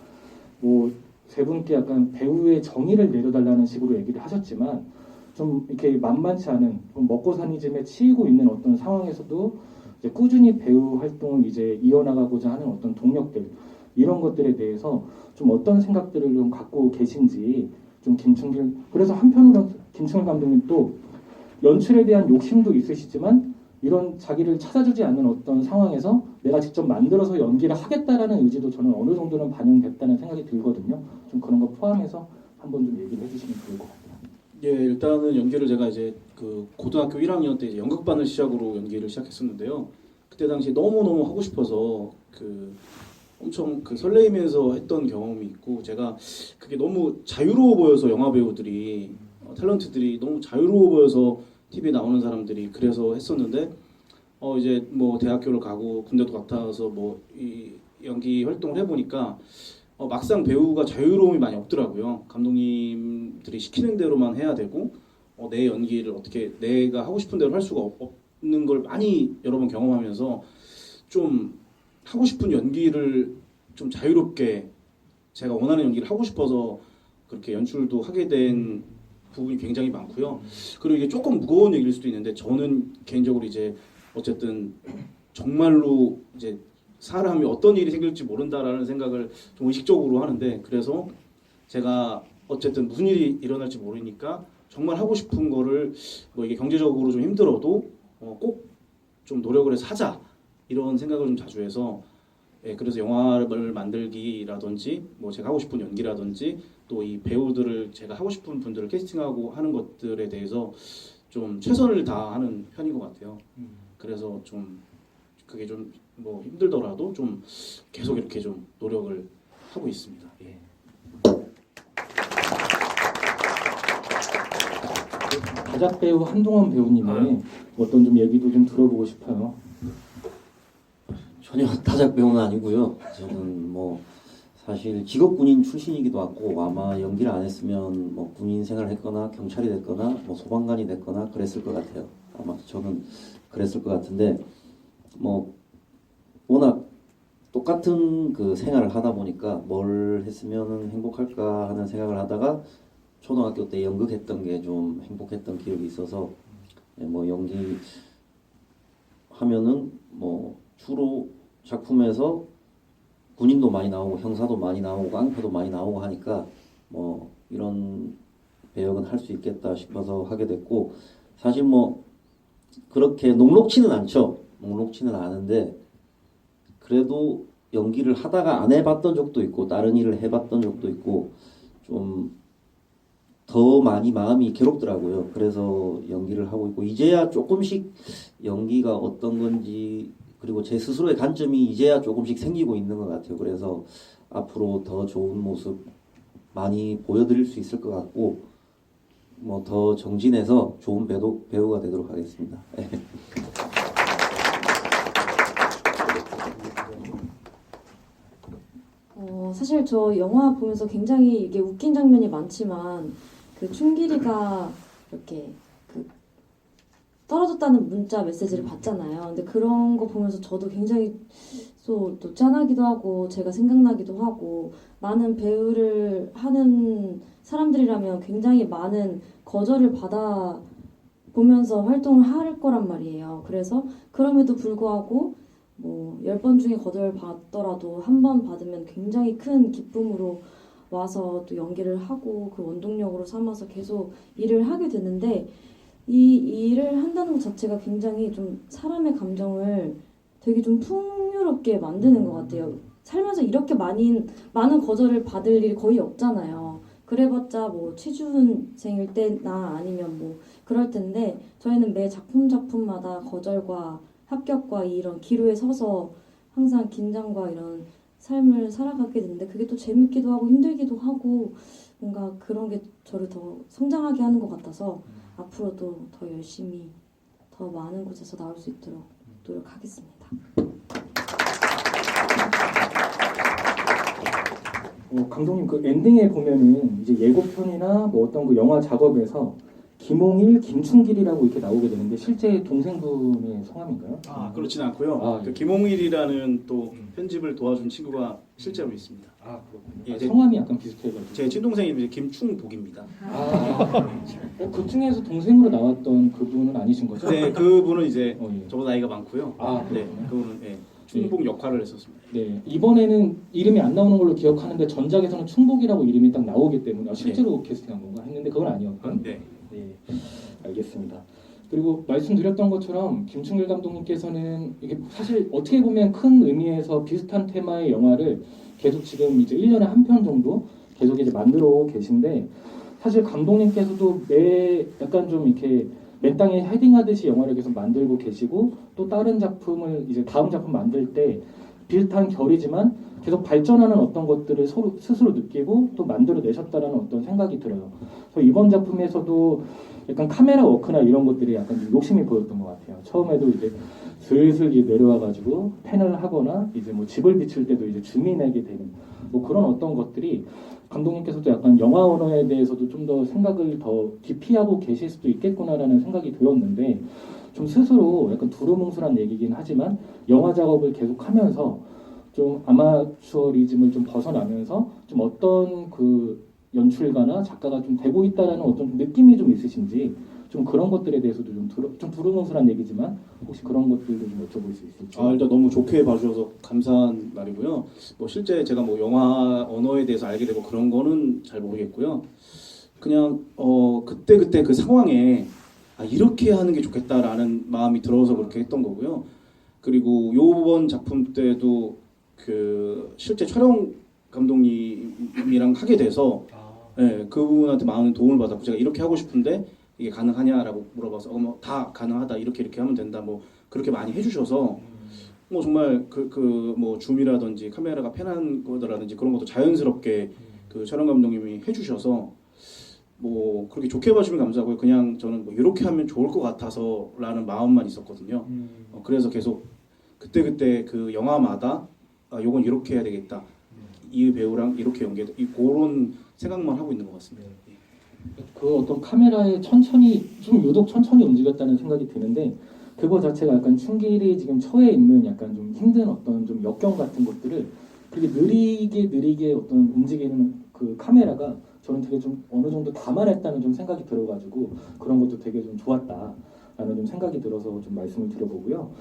뭐 세 분께 약간 배우의 정의를 내려달라는 식으로 얘기를 하셨지만 좀 이렇게 만만치 않은 먹고 사니즘에 치이고 있는 어떤 상황에서도 이제 꾸준히 배우 활동을 이제 이어나가고자 하는 어떤 동력들, 이런 것들에 대해서 좀 어떤 생각들을 좀 갖고 계신지 좀 그래서 한편으로 김충일 감독님 또 연출에 대한 욕심도 있으시지만 이런 자기를 찾아주지 않는 어떤 상황에서 내가 직접 만들어서 연기를 하겠다라는 의지도 저는 어느 정도는 반영됐다는 생각이 들거든요. 좀 그런 거 포함해서 한번 좀 얘기를 해주시면 좋을 것 같아요. 예, 일단은 연기를 제가 이제 그 고등학교 1학년 때 이제 연극반을 시작으로 연기를 시작했었는데요. 그때 당시 너무너무 하고 싶어서 그 엄청 그 설레이면서 했던 경험이 있고, 제가 그게 너무 자유로워 보여서 영화 배우들이 탤런트들이 너무 자유로워 보여서 TV에 나오는 사람들이 그래서 했었는데 이제 뭐 대학교를 가고 군대도 갔다 와서 뭐 이 연기 활동을 해보니까 막상 배우가 자유로움이 많이 없더라고요. 감독님들이 시키는 대로만 해야 되고 내 연기를 어떻게 내가 하고 싶은 대로 할 수가 없는 걸 많이 여러 번 경험하면서 좀 하고 싶은 연기를 좀 자유롭게 제가 원하는 연기를 하고 싶어서 그렇게 연출도 하게 된 부분이 굉장히 많고요. 그리고 이게 조금 무거운 얘기일 수도 있는데 저는 개인적으로 이제 어쨌든 정말로 이제 사람이 어떤 일이 생길지 모른다라는 생각을 좀 의식적으로 하는데, 그래서 제가 어쨌든 무슨 일이 일어날지 모르니까 정말 하고 싶은 거를 뭐 이게 경제적으로 좀 힘들어도 꼭 좀 노력을 해서 하자, 이런 생각을 좀 자주 해서 그래서 영화를 만들기라든지 뭐 제가 하고 싶은 연기라든지 또 이 배우들을 제가 하고 싶은 분들을 캐스팅하고 하는 것들에 대해서 좀 최선을 다하는 편인 것 같아요. 그래서 좀 그게 좀 뭐 힘들더라도 좀 계속 이렇게 좀 노력을 하고 있습니다. 예. 다작 배우 한동원 배우님의 어떤 좀 얘기도 좀 들어보고 싶어요. 전혀 타작 배우는 아니고요. 저는 뭐 사실 직업 군인 출신이기도 하고 아마 연기를 안 했으면 뭐 군인 생활을 했거나 경찰이 됐거나 뭐 소방관이 됐거나 그랬을 것 같아요. 아마 저는 그랬을 것 같은데 뭐 워낙 똑같은 그 생활을 하다 보니까 뭘 했으면 행복할까 하는 생각을 하다가 초등학교 때 연극했던 게 좀 행복했던 기억이 있어서 뭐 연기 하면은 뭐 주로 작품에서 군인도 많이 나오고 형사도 많이 나오고 깡패도 많이 나오고 하니까 뭐 이런 배역은 할 수 있겠다 싶어서 하게 됐고, 사실 뭐 그렇게 녹록치는 않죠. 녹록치는 않은데 그래도 연기를 하다가 안 해봤던 적도 있고 다른 일을 해봤던 적도 있고 좀 더 많이 마음이 괴롭더라고요. 그래서 연기를 하고 있고 이제야 조금씩 연기가 어떤 건지 그리고 제 스스로의 관점이 이제야 조금씩 생기고 있는 것 같아요. 그래서 앞으로 더 좋은 모습 많이 보여드릴 수 있을 것 같고 뭐 더 정진해서 좋은 배우가 되도록 하겠습니다. 사실 저 영화 보면서 굉장히 이게 웃긴 장면이 많지만 그 춘길이가 이렇게 그 떨어졌다는 문자 메시지를 받잖아요. 근데 그런 거 보면서 저도 굉장히 또 짠하기도 하고 제가 생각나기도 하고, 많은 배우를 하는 사람들이라면 굉장히 많은 거절을 받아 보면서 활동을 할 거란 말이에요. 그래서 그럼에도 불구하고 뭐 10번 중에 거절 받더라도 한 번 받으면 굉장히 큰 기쁨으로 와서 또 연기를 하고 그 원동력으로 삼아서 계속 일을 하게 됐는데, 이 일을 한다는 것 자체가 굉장히 좀 사람의 감정을 되게 좀 풍요롭게 만드는 것 같아요. 살면서 이렇게 많은 거절을 받을 일이 거의 없잖아요. 그래봤자 뭐 취준생일 때나 아니면 뭐 그럴 텐데 저희는 매 작품마다 거절과 합격과 이런 기로에 서서 항상 긴장과 이런 삶을 살아가게 되는데 그게 또 재밌기도 하고 힘들기도 하고 뭔가 그런 게 저를 더 성장하게 하는 것 같아서 앞으로도 더 열심히 더 많은 곳에서 나올 수 있도록 노력하겠습니다. 감독님 그 엔딩에 보면은 이제 예고편이나 뭐 어떤 그 영화 작업에서 김홍일, 김충길이라고 이렇게 나오게 되는데 실제 동생분의 성함인가요? 아 그렇진 않고요. 아, 그 예. 김홍일이라는 또 편집을 도와준 친구가 실제로 있습니다. 아 그렇군요. 예, 아, 제- 성함이 약간 비슷해가지고. 제 친동생이 이제 김충복입니다. 그 중에서 동생으로 나왔던 그분은 아니신 거죠? 네, 그분은 이제 예. 저보다 나이가 많고요. 아, 네, 그렇군요. 그분은 예, 충복 역할을 했었습니다. 네, 이번에는 이름이 안 나오는 걸로 기억하는데 전작에서는 충복이라고 이름이 딱 나오기 때문에 실제로 캐스팅한 건가 했는데 그건 아니었던. 네. 네, 알겠습니다. 그리고 말씀드렸던 것처럼 김충길 감독님께서는 이게 사실 어떻게 보면 큰 의미에서 비슷한 테마의 영화를 계속 지금 이제 1년에 한 편 정도 계속 이제 만들어 오고 계신데 사실 감독님께서도 매 약간 좀 이렇게 맨 땅에 헤딩하듯이 영화를 계속 만들고 계시고 또 다른 작품을 이제 다음 작품 만들 때 비슷한 결이지만 계속 발전하는 어떤 것들을 서로 스스로 느끼고 또 만들어내셨다라는 어떤 생각이 들어요. 그래서 이번 작품에서도 약간 카메라 워크나 이런 것들이 약간 좀 욕심이 보였던 것 같아요. 처음에도 이제 슬슬 이제 내려와가지고 펜을 하거나 이제 뭐 집을 비출 때도 이제 줌인하게 되는 뭐 그런 어떤 것들이 감독님께서도 약간 영화 언어에 대해서도 좀 더 생각을 더 깊이 하고 계실 수도 있겠구나라는 생각이 들었는데 좀 스스로 약간 두루뭉술한 얘기긴 하지만 영화 작업을 계속하면서 좀 아마추어리즘을 좀 벗어나면서 좀 어떤 그 연출가나 작가가 좀 되고 있다라는 어떤 느낌이 좀 있으신지 좀 그런 것들에 대해서도 좀 두루뭉술한 얘기지만 혹시 그런 것들도 좀 여쭤볼 수 있을지. 아, 일단 너무 좋게 봐주셔서 감사한 말이고요. 뭐 실제 제가 뭐 영화 언어에 대해서 알게 되고 그런 거는 잘 모르겠고요. 그냥 그때 그 상황에 아, 이렇게 하는 게 좋겠다라는 마음이 들어서 그렇게 했던 거고요. 그리고 요번 작품 때도 그 실제 촬영 감독님이랑 하게 돼서 예, 그분한테 많은 도움을 받았고 제가 이렇게 하고 싶은데 이게 가능하냐라고 물어봐서 뭐 다 가능하다 이렇게 하면 된다 뭐 그렇게 많이 해주셔서 뭐 정말 그 뭐 줌이라든지 카메라가 편한 거라든지 그런 것도 자연스럽게 그 촬영 감독님이 해주셔서 뭐 그렇게 좋게 봐주면 감사하고요. 그냥 저는 뭐 이렇게 하면 좋을 것 같아서라는 마음만 있었거든요. 그래서 계속 그때 그 영화마다 아, 요건 이렇게 해야 되겠다. 이 배우랑 이렇게 연계돼 이 그런 생각만 하고 있는 것 같습니다. 예. 그 어떤 카메라에 천천히 좀 유독 천천히 움직였다는 생각이 드는데 그거 자체가 약간 충길이 지금 처해 있는 약간 좀 힘든 어떤 좀 역경 같은 것들을 그렇게 느리게 어떤 움직이는 그 카메라가 저는 되게 좀 어느 정도 담아냈다는 좀 생각이 들어가지고 그런 것도 되게 좀 좋았다라는 좀 생각이 들어서 좀 말씀을 드려보고요.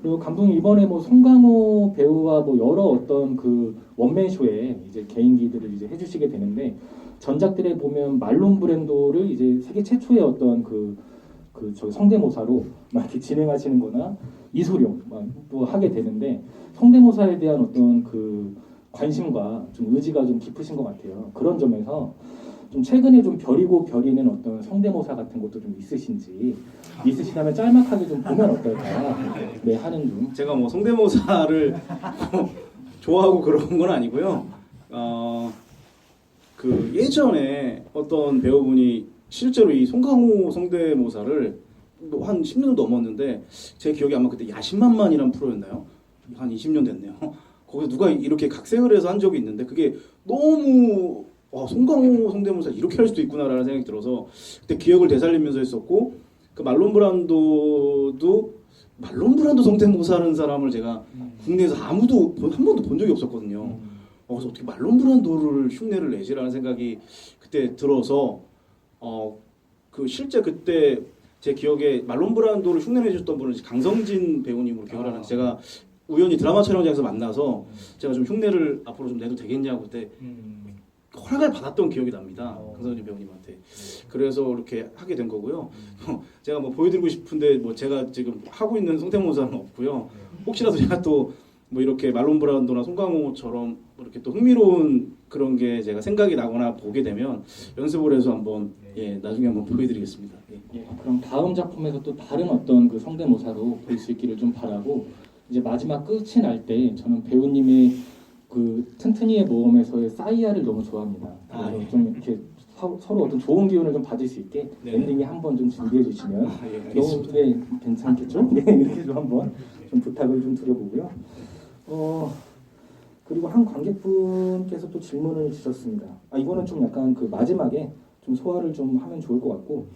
그리고 감독님 이번에 뭐 송강호 배우와 뭐 여러 어떤 그 원맨 쇼에 이제 개인기들을 이제 해주시게 되는데 전작들에 보면 말론 브랜도를 이제 세계 최초의 어떤 저 성대모사로 막 이렇게 진행하시는거나 이소룡 또 하게 되는데 성대모사에 대한 어떤 그 관심과 좀 의지가 좀 깊으신 것 같아요. 그런 점에서 좀 최근에 좀 별이고 별이는 어떤 성대모사 같은 것도 좀 있으시다면 짤막하게 좀 보면 어떨까 네 하는 중. 제가 뭐 성대모사를 좋아하고 그런 건 아니고요. 그 예전에 어떤 배우분이 실제로 이 송강호 성대모사를 뭐한 10년 넘었는데 제 기억에 아마 그때 야심만만이란 프로였나요? 한 20년 됐네요. 거기서 누가 이렇게 각색을 해서 한 적이 있는데 그게 너무 송강호 성대모사 이렇게 할 수도 있구나라는 생각이 들어서 그때 기억을 되살리면서 했었고 그 말론 브란도 성대모사하는 사람을 제가 국내에서 아무도 한 번도 본 적이 없었거든요. 그래서 어떻게 말론 브란도를 흉내를 내지라는 생각이 그때 들어서 그 실제 그때 제 기억에 말론 브란도를 흉내내셨던 분은 강성진 배우님으로 기억을 하는데 제가 우연히 드라마 촬영장에서 만나서 제가 좀 흉내를 앞으로 좀 내도 되겠냐고 그때 허락을 받았던 기억이 납니다. 강성진 배우님한테. 그래서 이렇게 하게 된 거고요. 제가 뭐 보여드리고 싶은데 뭐 제가 지금 하고 있는 성대모사는 없고요. 혹시라도 제가 또 뭐 이렇게 말론 브란도나 송강호처럼 이렇게 또 흥미로운 그런 게 제가 생각이 나거나 보게 되면 연습을 해서 한번 나중에 한번 보여드리겠습니다. 예, 그럼 다음 작품에서 또 다른 어떤 그 성대모사로 볼 수 있기를 좀 바라고 이제 마지막 끝이 날 때 저는 배우님의 그 튼튼이의 모험에서의 싸이야를 너무 좋아합니다. 아, 그래서 예. 좀 이렇게 서로 어떤 좋은 기운을 좀 받을 수 있게 네. 엔딩에 한번 좀 준비해 주시면 예, 너무 알겠습니다. 네, 괜찮겠죠? 네, 이렇게 좀 한번 좀 부탁을 좀 드려보고요. 그리고 한 관객분께서 또 질문을 주셨습니다. 이거는 좀 약간 그 마지막에 좀 소화를 좀 하면 좋을 것 같고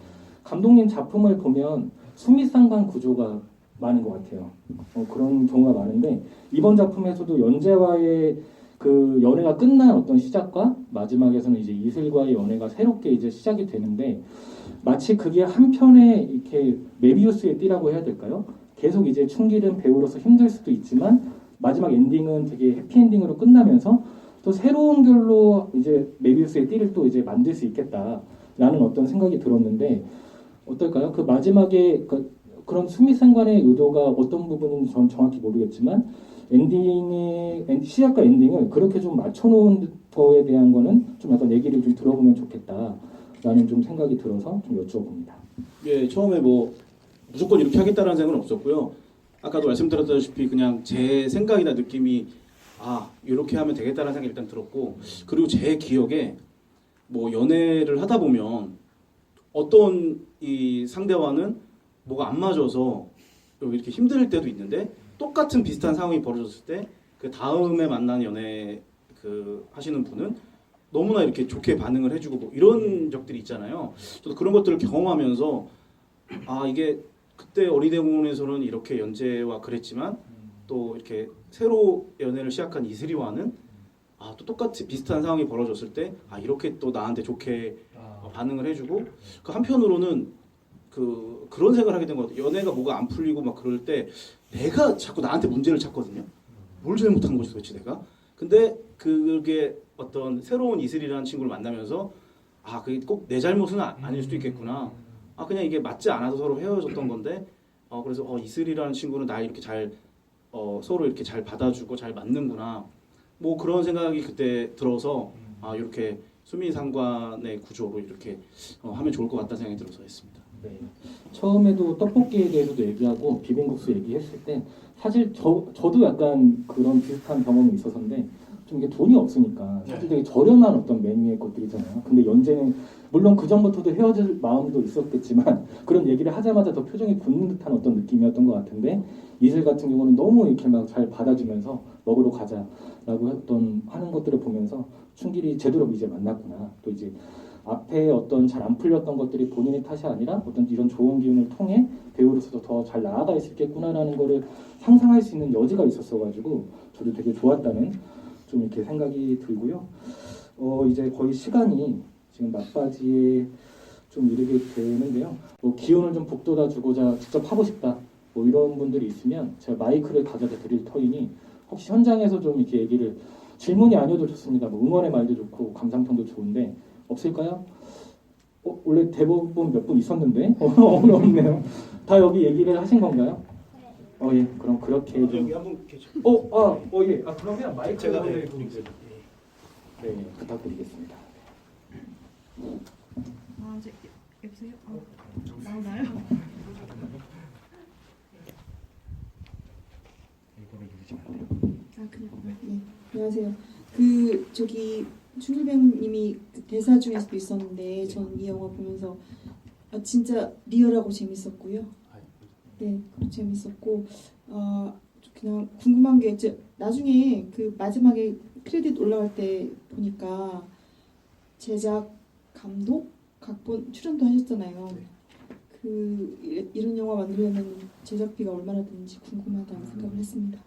감독님 작품을 보면 수미상관 구조가 많은 것 같아요. 그런 경우가 많은데 이번 작품에서도 연재와의 그 연애가 끝난 어떤 시작과 마지막에서는 이제 이슬과의 연애가 새롭게 이제 시작이 되는데 마치 그게 한편의 이렇게 메비우스의 띠라고 해야 될까요? 계속 이제 춘길은 배우로서 힘들 수도 있지만 마지막 엔딩은 되게 해피엔딩으로 끝나면서 또 새로운 결로 이제 메비우스의 띠를 또 이제 만들 수 있겠다라는 어떤 생각이 들었는데 어떨까요? 그 마지막에 그런 수미상관의 의도가 어떤 부분인지 전 정확히 모르겠지만 시작과 엔딩을 그렇게 좀 맞춰놓은 거에 대한 거는 좀 약간 얘기를 좀 들어보면 좋겠다라는 좀 생각이 들어서 좀 여쭤봅니다. 예, 처음에 뭐 무조건 이렇게 하겠다는 생각은 없었고요. 아까도 말씀드렸다시피 그냥 제 생각이나 느낌이 이렇게 하면 되겠다는 생각이 일단 들었고 그리고 제 기억에 뭐 연애를 하다 보면 어떤 이 상대와는 뭐가 안 맞아서 이렇게 힘들 때도 있는데 똑같은 비슷한 상황이 벌어졌을 때 그 다음에 만난 연애 그 하시는 분은 너무나 이렇게 좋게 반응을 해주고 뭐 이런 적들이 있잖아요. 저도 그런 것들을 경험하면서 이게 그때 어리대공원에서는 이렇게 연재와 그랬지만 또 이렇게 새로 연애를 시작한 이슬이와는 또 똑같이 비슷한 상황이 벌어졌을 때 이렇게 또 나한테 좋게 반응을 해주고 그 한편으로는 그런 생각을 하게 된 것 같아요. 연애가 뭐가 안 풀리고 막 그럴 때 내가 자꾸 나한테 문제를 찾거든요. 뭘 잘못한 거지 도대체 내가? 근데 그게 어떤 새로운 이슬이라는 친구를 만나면서 그게 꼭 내 잘못은 아닐 수도 있겠구나. 그냥 이게 맞지 않아서 서로 헤어졌던 건데 그래서 이슬이라는 친구는 나 이렇게 잘 서로 이렇게 잘 받아주고 잘 맞는구나. 뭐 그런 생각이 그때 들어서 이렇게 수미상관의 구조로 이렇게 하면 좋을 것 같다는 생각이 들어서 했습니다. 네. 처음에도 떡볶이에 대해서도 얘기하고 비빔국수 얘기했을 때 사실 저도 약간 그런 비슷한 경험이 있어서인데 좀 이게 돈이 없으니까 사실 되게 저렴한 어떤 메뉴의 것들이잖아요. 근데 연재는 물론 그 전부터도 헤어질 마음도 있었겠지만 그런 얘기를 하자마자 더 표정이 굳는 듯한 어떤 느낌이었던 것 같은데 이슬 같은 경우는 너무 이렇게 막 잘 받아주면서 먹으러 가자라고 하는 것들을 보면서 춘길이 제대로 이제 만났구나. 또 이제 앞에 어떤 잘 안 풀렸던 것들이 본인의 탓이 아니라 어떤 이런 좋은 기운을 통해 배우로서도 더 잘 나아갈 수 있겠구나라는 거를 상상할 수 있는 여지가 있었어가지고 저도 되게 좋았다는 좀 이렇게 생각이 들고요. 이제 거의 시간이 지금 막바지에 좀 이르게 되는데요. 뭐 기운을 좀 북돋아주고자 직접 하고 싶다. 뭐 이런 분들이 있으면 제가 마이크를 가져다 드릴 터이니 혹시 현장에서 좀 이렇게 얘기를 질문이 아니어도 좋습니다. 뭐 응원의 말도 좋고 감상평도 좋은데 없을까요? 원래 대부분 몇 분 있었는데 없네요. 다 여기 얘기를 하신 건가요? 예. 그럼 그렇게 좀. 여기 한 분 계시죠? 예. 그러면 마이크 제가 네, 부탁드리겠습니다. 여보세요? 나오나요? 네, 안녕하세요. 춘길 배우님이 대사 중에서도 있었는데 전 이 영화 보면서 진짜 리얼하고 재밌었고요. 네, 재밌었고 그냥 궁금한 게 나중에 그 마지막에 크레딧 올라갈 때 보니까 제작, 감독, 각본 출연도 하셨잖아요. 이런 영화 만들려면 제작비가 얼마나 드는지 궁금하다는 생각을 했습니다.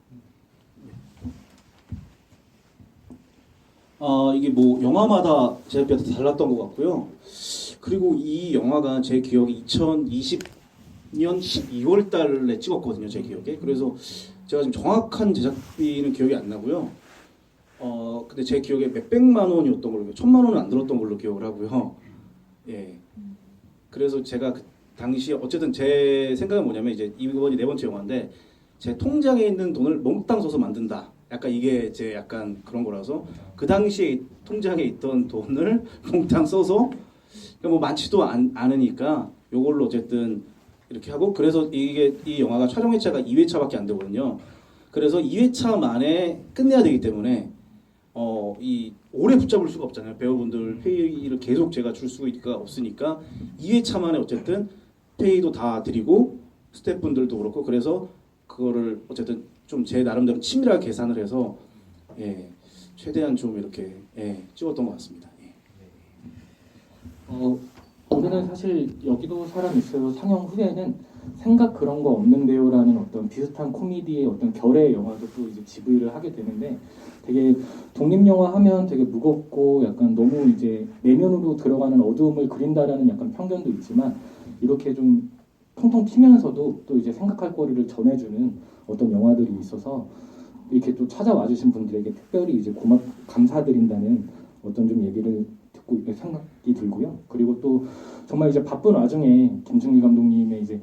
이게 뭐 영화마다 제작비가 다 달랐던 것 같고요. 그리고 이 영화가 제 기억에 2020년 12월 달에 찍었거든요. 제 기억에. 그래서 제가 지금 정확한 제작비는 기억이 안 나고요. 근데 제 기억에 몇백만 원이었던 걸로, 1,000만 원은 안 들었던 걸로 기억을 하고요. 예. 그래서 제가 그 당시 어쨌든 제 생각은 뭐냐면 이제 이번이 4번째 영화인데 제 통장에 있는 돈을 몽땅 써서 만든다. 약간 이게 제 약간 그런 거라서 그 당시에 통장에 있던 돈을 몽땅 써서 그러니까 뭐 많지도 않으니까 요걸로 어쨌든 이렇게 하고 그래서 이 영화가 촬영 회차가 2회차밖에 안 되거든요. 그래서 2회차 만에 끝내야 되기 때문에 이 오래 붙잡을 수가 없잖아요. 배우분들 페이를 계속 제가 줄 수가 없으니까 2회차 만에 어쨌든 페이도 다 드리고 스태프분들도 그렇고 그래서 그거를 어쨌든 좀 제 나름대로 치밀하게 계산을 해서 예, 최대한 좀 이렇게 예, 찍었던 것 같습니다. 예. 우리는 사실 여기도 사람 있어요. 상영 후에는 생각 그런 거 없는데요라는 어떤 비슷한 코미디의 어떤 결의 영화도 또 이제 GV를 하게 되는데 되게 독립 영화 하면 되게 무겁고 약간 너무 이제 내면으로 들어가는 어두움을 그린다라는 약간 편견도 있지만 이렇게 좀 통통 튀면서도 또 이제 생각할 거리를 전해주는 어떤 영화들이 있어서 이렇게 또 찾아와 주신 분들에게 특별히 이제 감사드린다는 어떤 좀 얘기를 듣고 생각이 들고요. 그리고 또 정말 이제 바쁜 와중에 김충길 감독님의 이제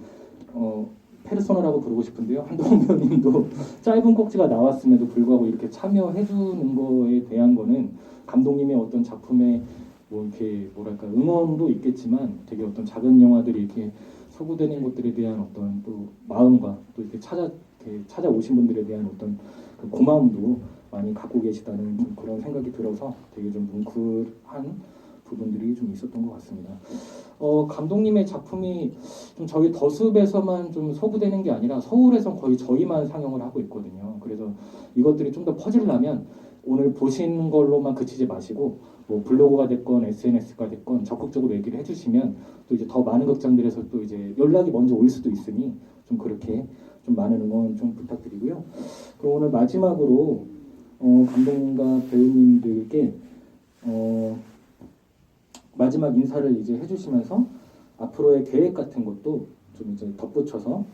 페르소나라고 부르고 싶은데요. 한동훈 배우님도 짧은 꼭지가 나왔음에도 불구하고 이렇게 참여해주는 거에 대한 거는 감독님의 어떤 작품에 뭐 이렇게 뭐랄까 응원도 있겠지만 되게 어떤 작은 영화들이 이렇게 소구되는 것들에 대한 어떤 또 마음과 또 이렇게 찾아오신 분들에 대한 어떤 그 고마움도 많이 갖고 계시다는 좀 그런 생각이 들어서 되게 좀 뭉클한 부분들이 좀 있었던 것 같습니다. 감독님의 작품이 좀 저희 더습에서만 좀 소구되는 게 아니라 서울에선 거의 저희만 상영을 하고 있거든요. 그래서 이것들이 좀 더 퍼지려면 오늘 보신 걸로만 그치지 마시고 뭐 블로그가 됐건 SNS가 됐건 적극적으로 얘기를 해주시면 또 이제 더 많은 극장들에서 또 이제 연락이 먼저 올 수도 있으니 좀 그렇게 좀 많은 응원 좀 부탁드리고요. 그리고 오늘 마지막으로 감독님과 배우님들께 마지막 인사를 이제 해주시면서 앞으로의 계획 같은 것도 좀 이제 덧붙여서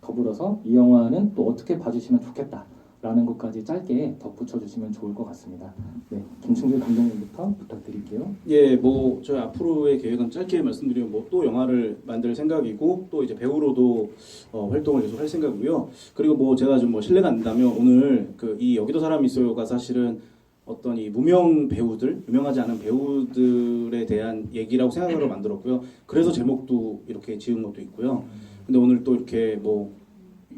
더불어서 이 영화는 또 어떻게 봐주시면 좋겠다라는 것까지 짧게 덧붙여 주시면 좋을 것 같습니다. 네, 김충길 감독님부터 부탁드릴게요. 예, 뭐 저희 앞으로의 계획은 짧게 말씀드리면 뭐 또 영화를 만들 생각이고 또 이제 배우로도 활동을 계속 할 생각이고요. 그리고 뭐 제가 좀 뭐 실례가 안 된다면 오늘 그 이 여기도 사람이 있어요가 사실은 어떤 이 무명 배우들, 유명하지 않은 배우들에 대한 얘기라고 생각으로 만들었고요. 그래서 제목도 이렇게 지은 것도 있고요. 근데 오늘 또 이렇게 뭐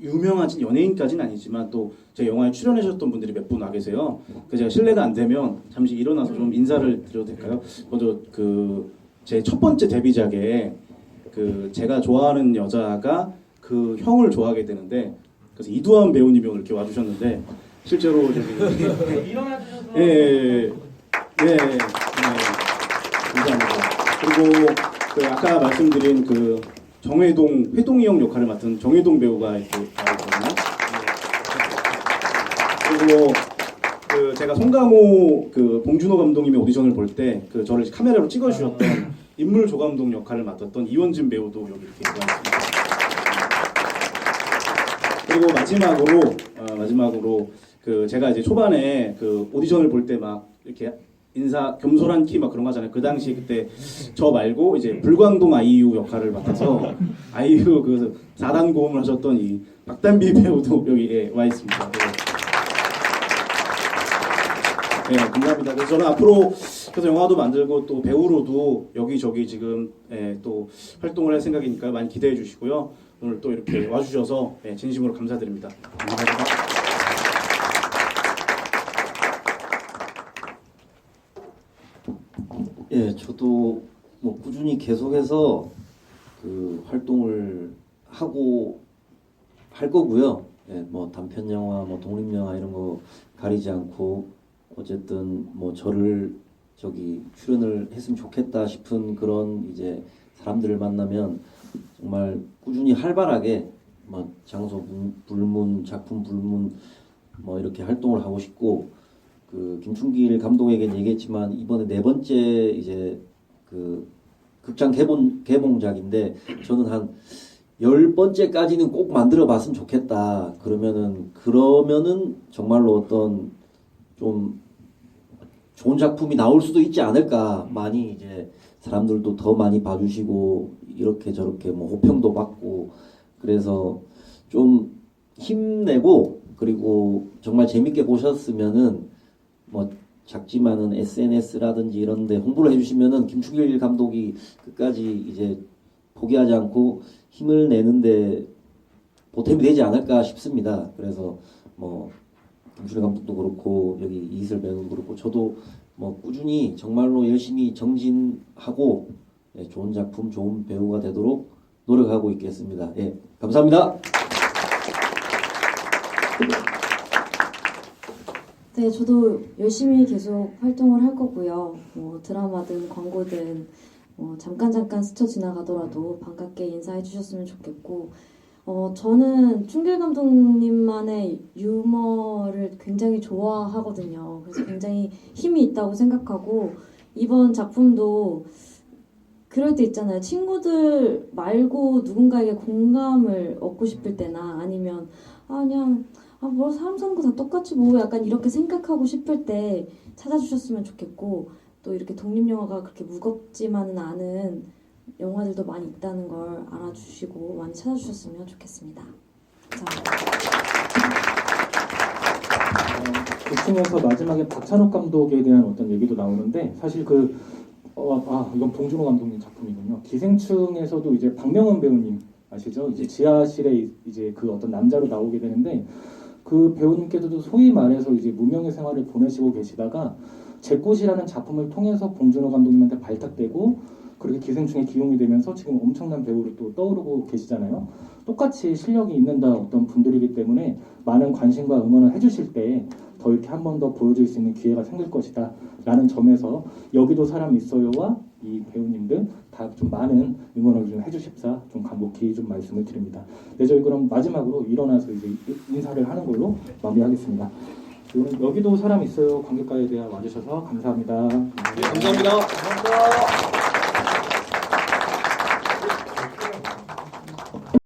유명하진 연예인까지는 아니지만 또 제 영화에 출연하셨던 분들이 몇 분 와 계세요. 그래서 제가 실례가 안 되면 잠시 일어나서 좀 인사를 드려도 될까요? 먼저 그 제 첫 번째 데뷔작에 그 제가 좋아하는 여자가 그 형을 좋아하게 되는데 그래서 이두환 배우님이 오늘 이렇게 와주셨는데 실제로 저기 예, 감사합니다. 그리고 그 아까 말씀드린 그 정회동 회동이 형 역할을 맡은 정회동 배우가 이렇게 나왔거든요. 그리고 그 제가 송강호 그 봉준호 감독님의 오디션을 볼 때 그 저를 카메라로 찍어주셨던 인물 조감독 역할을 맡았던 이원진 배우도 여기 이렇게 나왔습니다. 그리고 마지막으로 그 제가 이제 초반에 그 오디션을 볼 때 막 이렇게 인사 겸손한 키 막 그런 거 하잖아요. 그 당시 그때 저 말고 이제 불광동 아이유 역할을 맡아서 아이유 그 4단 고음을 하셨던 이 박단비 배우도 여기에 와 있습니다. 네, 감사합니다. 그래서 저는 앞으로 그래서 영화도 만들고 또 배우로도 여기저기 지금 또 활동을 할 생각이니까 많이 기대해 주시고요. 오늘 또 이렇게 와주셔서 진심으로 감사드립니다. 감사합니다. 예, 저도 뭐 꾸준히 계속해서 그 활동을 하고 할 거고요. 예, 뭐 단편 영화, 뭐 독립 영화 이런 거 가리지 않고 어쨌든 뭐 저를 저기 출연을 했으면 좋겠다 싶은 그런 이제 사람들을 만나면 정말 꾸준히 활발하게 뭐 장소 불문, 작품 불문 뭐 이렇게 활동을 하고 싶고 그 김충길 감독에게는 얘기했지만 이번에 4번째 이제 그 극장 개봉작인데 저는 한 10번째까지는 꼭 만들어 봤으면 좋겠다. 그러면은 정말로 어떤 좀 좋은 작품이 나올 수도 있지 않을까. 많이 이제 사람들도 더 많이 봐주시고 이렇게 저렇게 뭐 호평도 받고 그래서 좀 힘내고 그리고 정말 재밌게 보셨으면은 뭐 작지만은 SNS라든지 이런데 홍보를 해주시면은 김충길 감독이 끝까지 이제 포기하지 않고 힘을 내는데 보탬이 되지 않을까 싶습니다. 그래서 뭐 김충길 감독도 그렇고 여기 이희슬 배우도 그렇고 저도 뭐 꾸준히 정말로 열심히 정진하고 예, 좋은 작품, 좋은 배우가 되도록 노력하고 있겠습니다. 예, 감사합니다. 네, 저도 열심히 계속 활동을 할 거고요. 뭐 드라마든 광고든 잠깐 스쳐 지나가더라도 반갑게 인사해 주셨으면 좋겠고, 저는 충길 감독님만의 유머를 굉장히 좋아하거든요. 그래서 굉장히 힘이 있다고 생각하고, 이번 작품도 그럴 때 있잖아요. 친구들 말고 누군가에게 공감을 얻고 싶을 때나 아니면 그냥 뭐 사람 사는 거 다 똑같이 뭐 약간 이렇게 생각하고 싶을 때 찾아주셨으면 좋겠고, 또 이렇게 독립영화가 그렇게 무겁지만은 않은 영화들도 많이 있다는 걸 알아주시고 많이 찾아주셨으면 좋겠습니다. 감사합니다. 그 중에서 마지막에 박찬욱 감독에 대한 어떤 얘기도 나오는데 사실 이건 봉준호 감독님 작품이군요. 기생충에서도 이제 박명은 배우님 아시죠? 이제 지하실에 이제 그 어떤 남자로 나오게 되는데 그 배우님께서도 소위 말해서 이제 무명의 생활을 보내시고 계시다가 제 꽃이라는 작품을 통해서 봉준호 감독님한테 발탁되고 그렇게 기생충에 기용이 되면서 지금 엄청난 배우로 또 떠오르고 계시잖아요. 똑같이 실력이 있는 어떤 분들이기 때문에 많은 관심과 응원을 해주실 때 더 이렇게 한 번 더 보여줄 수 있는 기회가 생길 것이다 라는 점에서 여기도 사람 있어요와 이 배우님들 다 좀 많은 응원을 좀 해주십사 좀 간곡히 좀 말씀을 드립니다. 네, 저희 그럼 마지막으로 일어나서 이제 인사를 하는 걸로 마무리하겠습니다. 오늘 여기도 사람 있어요 관객과에 대해 와주셔서 감사합니다. 네, 감사합니다.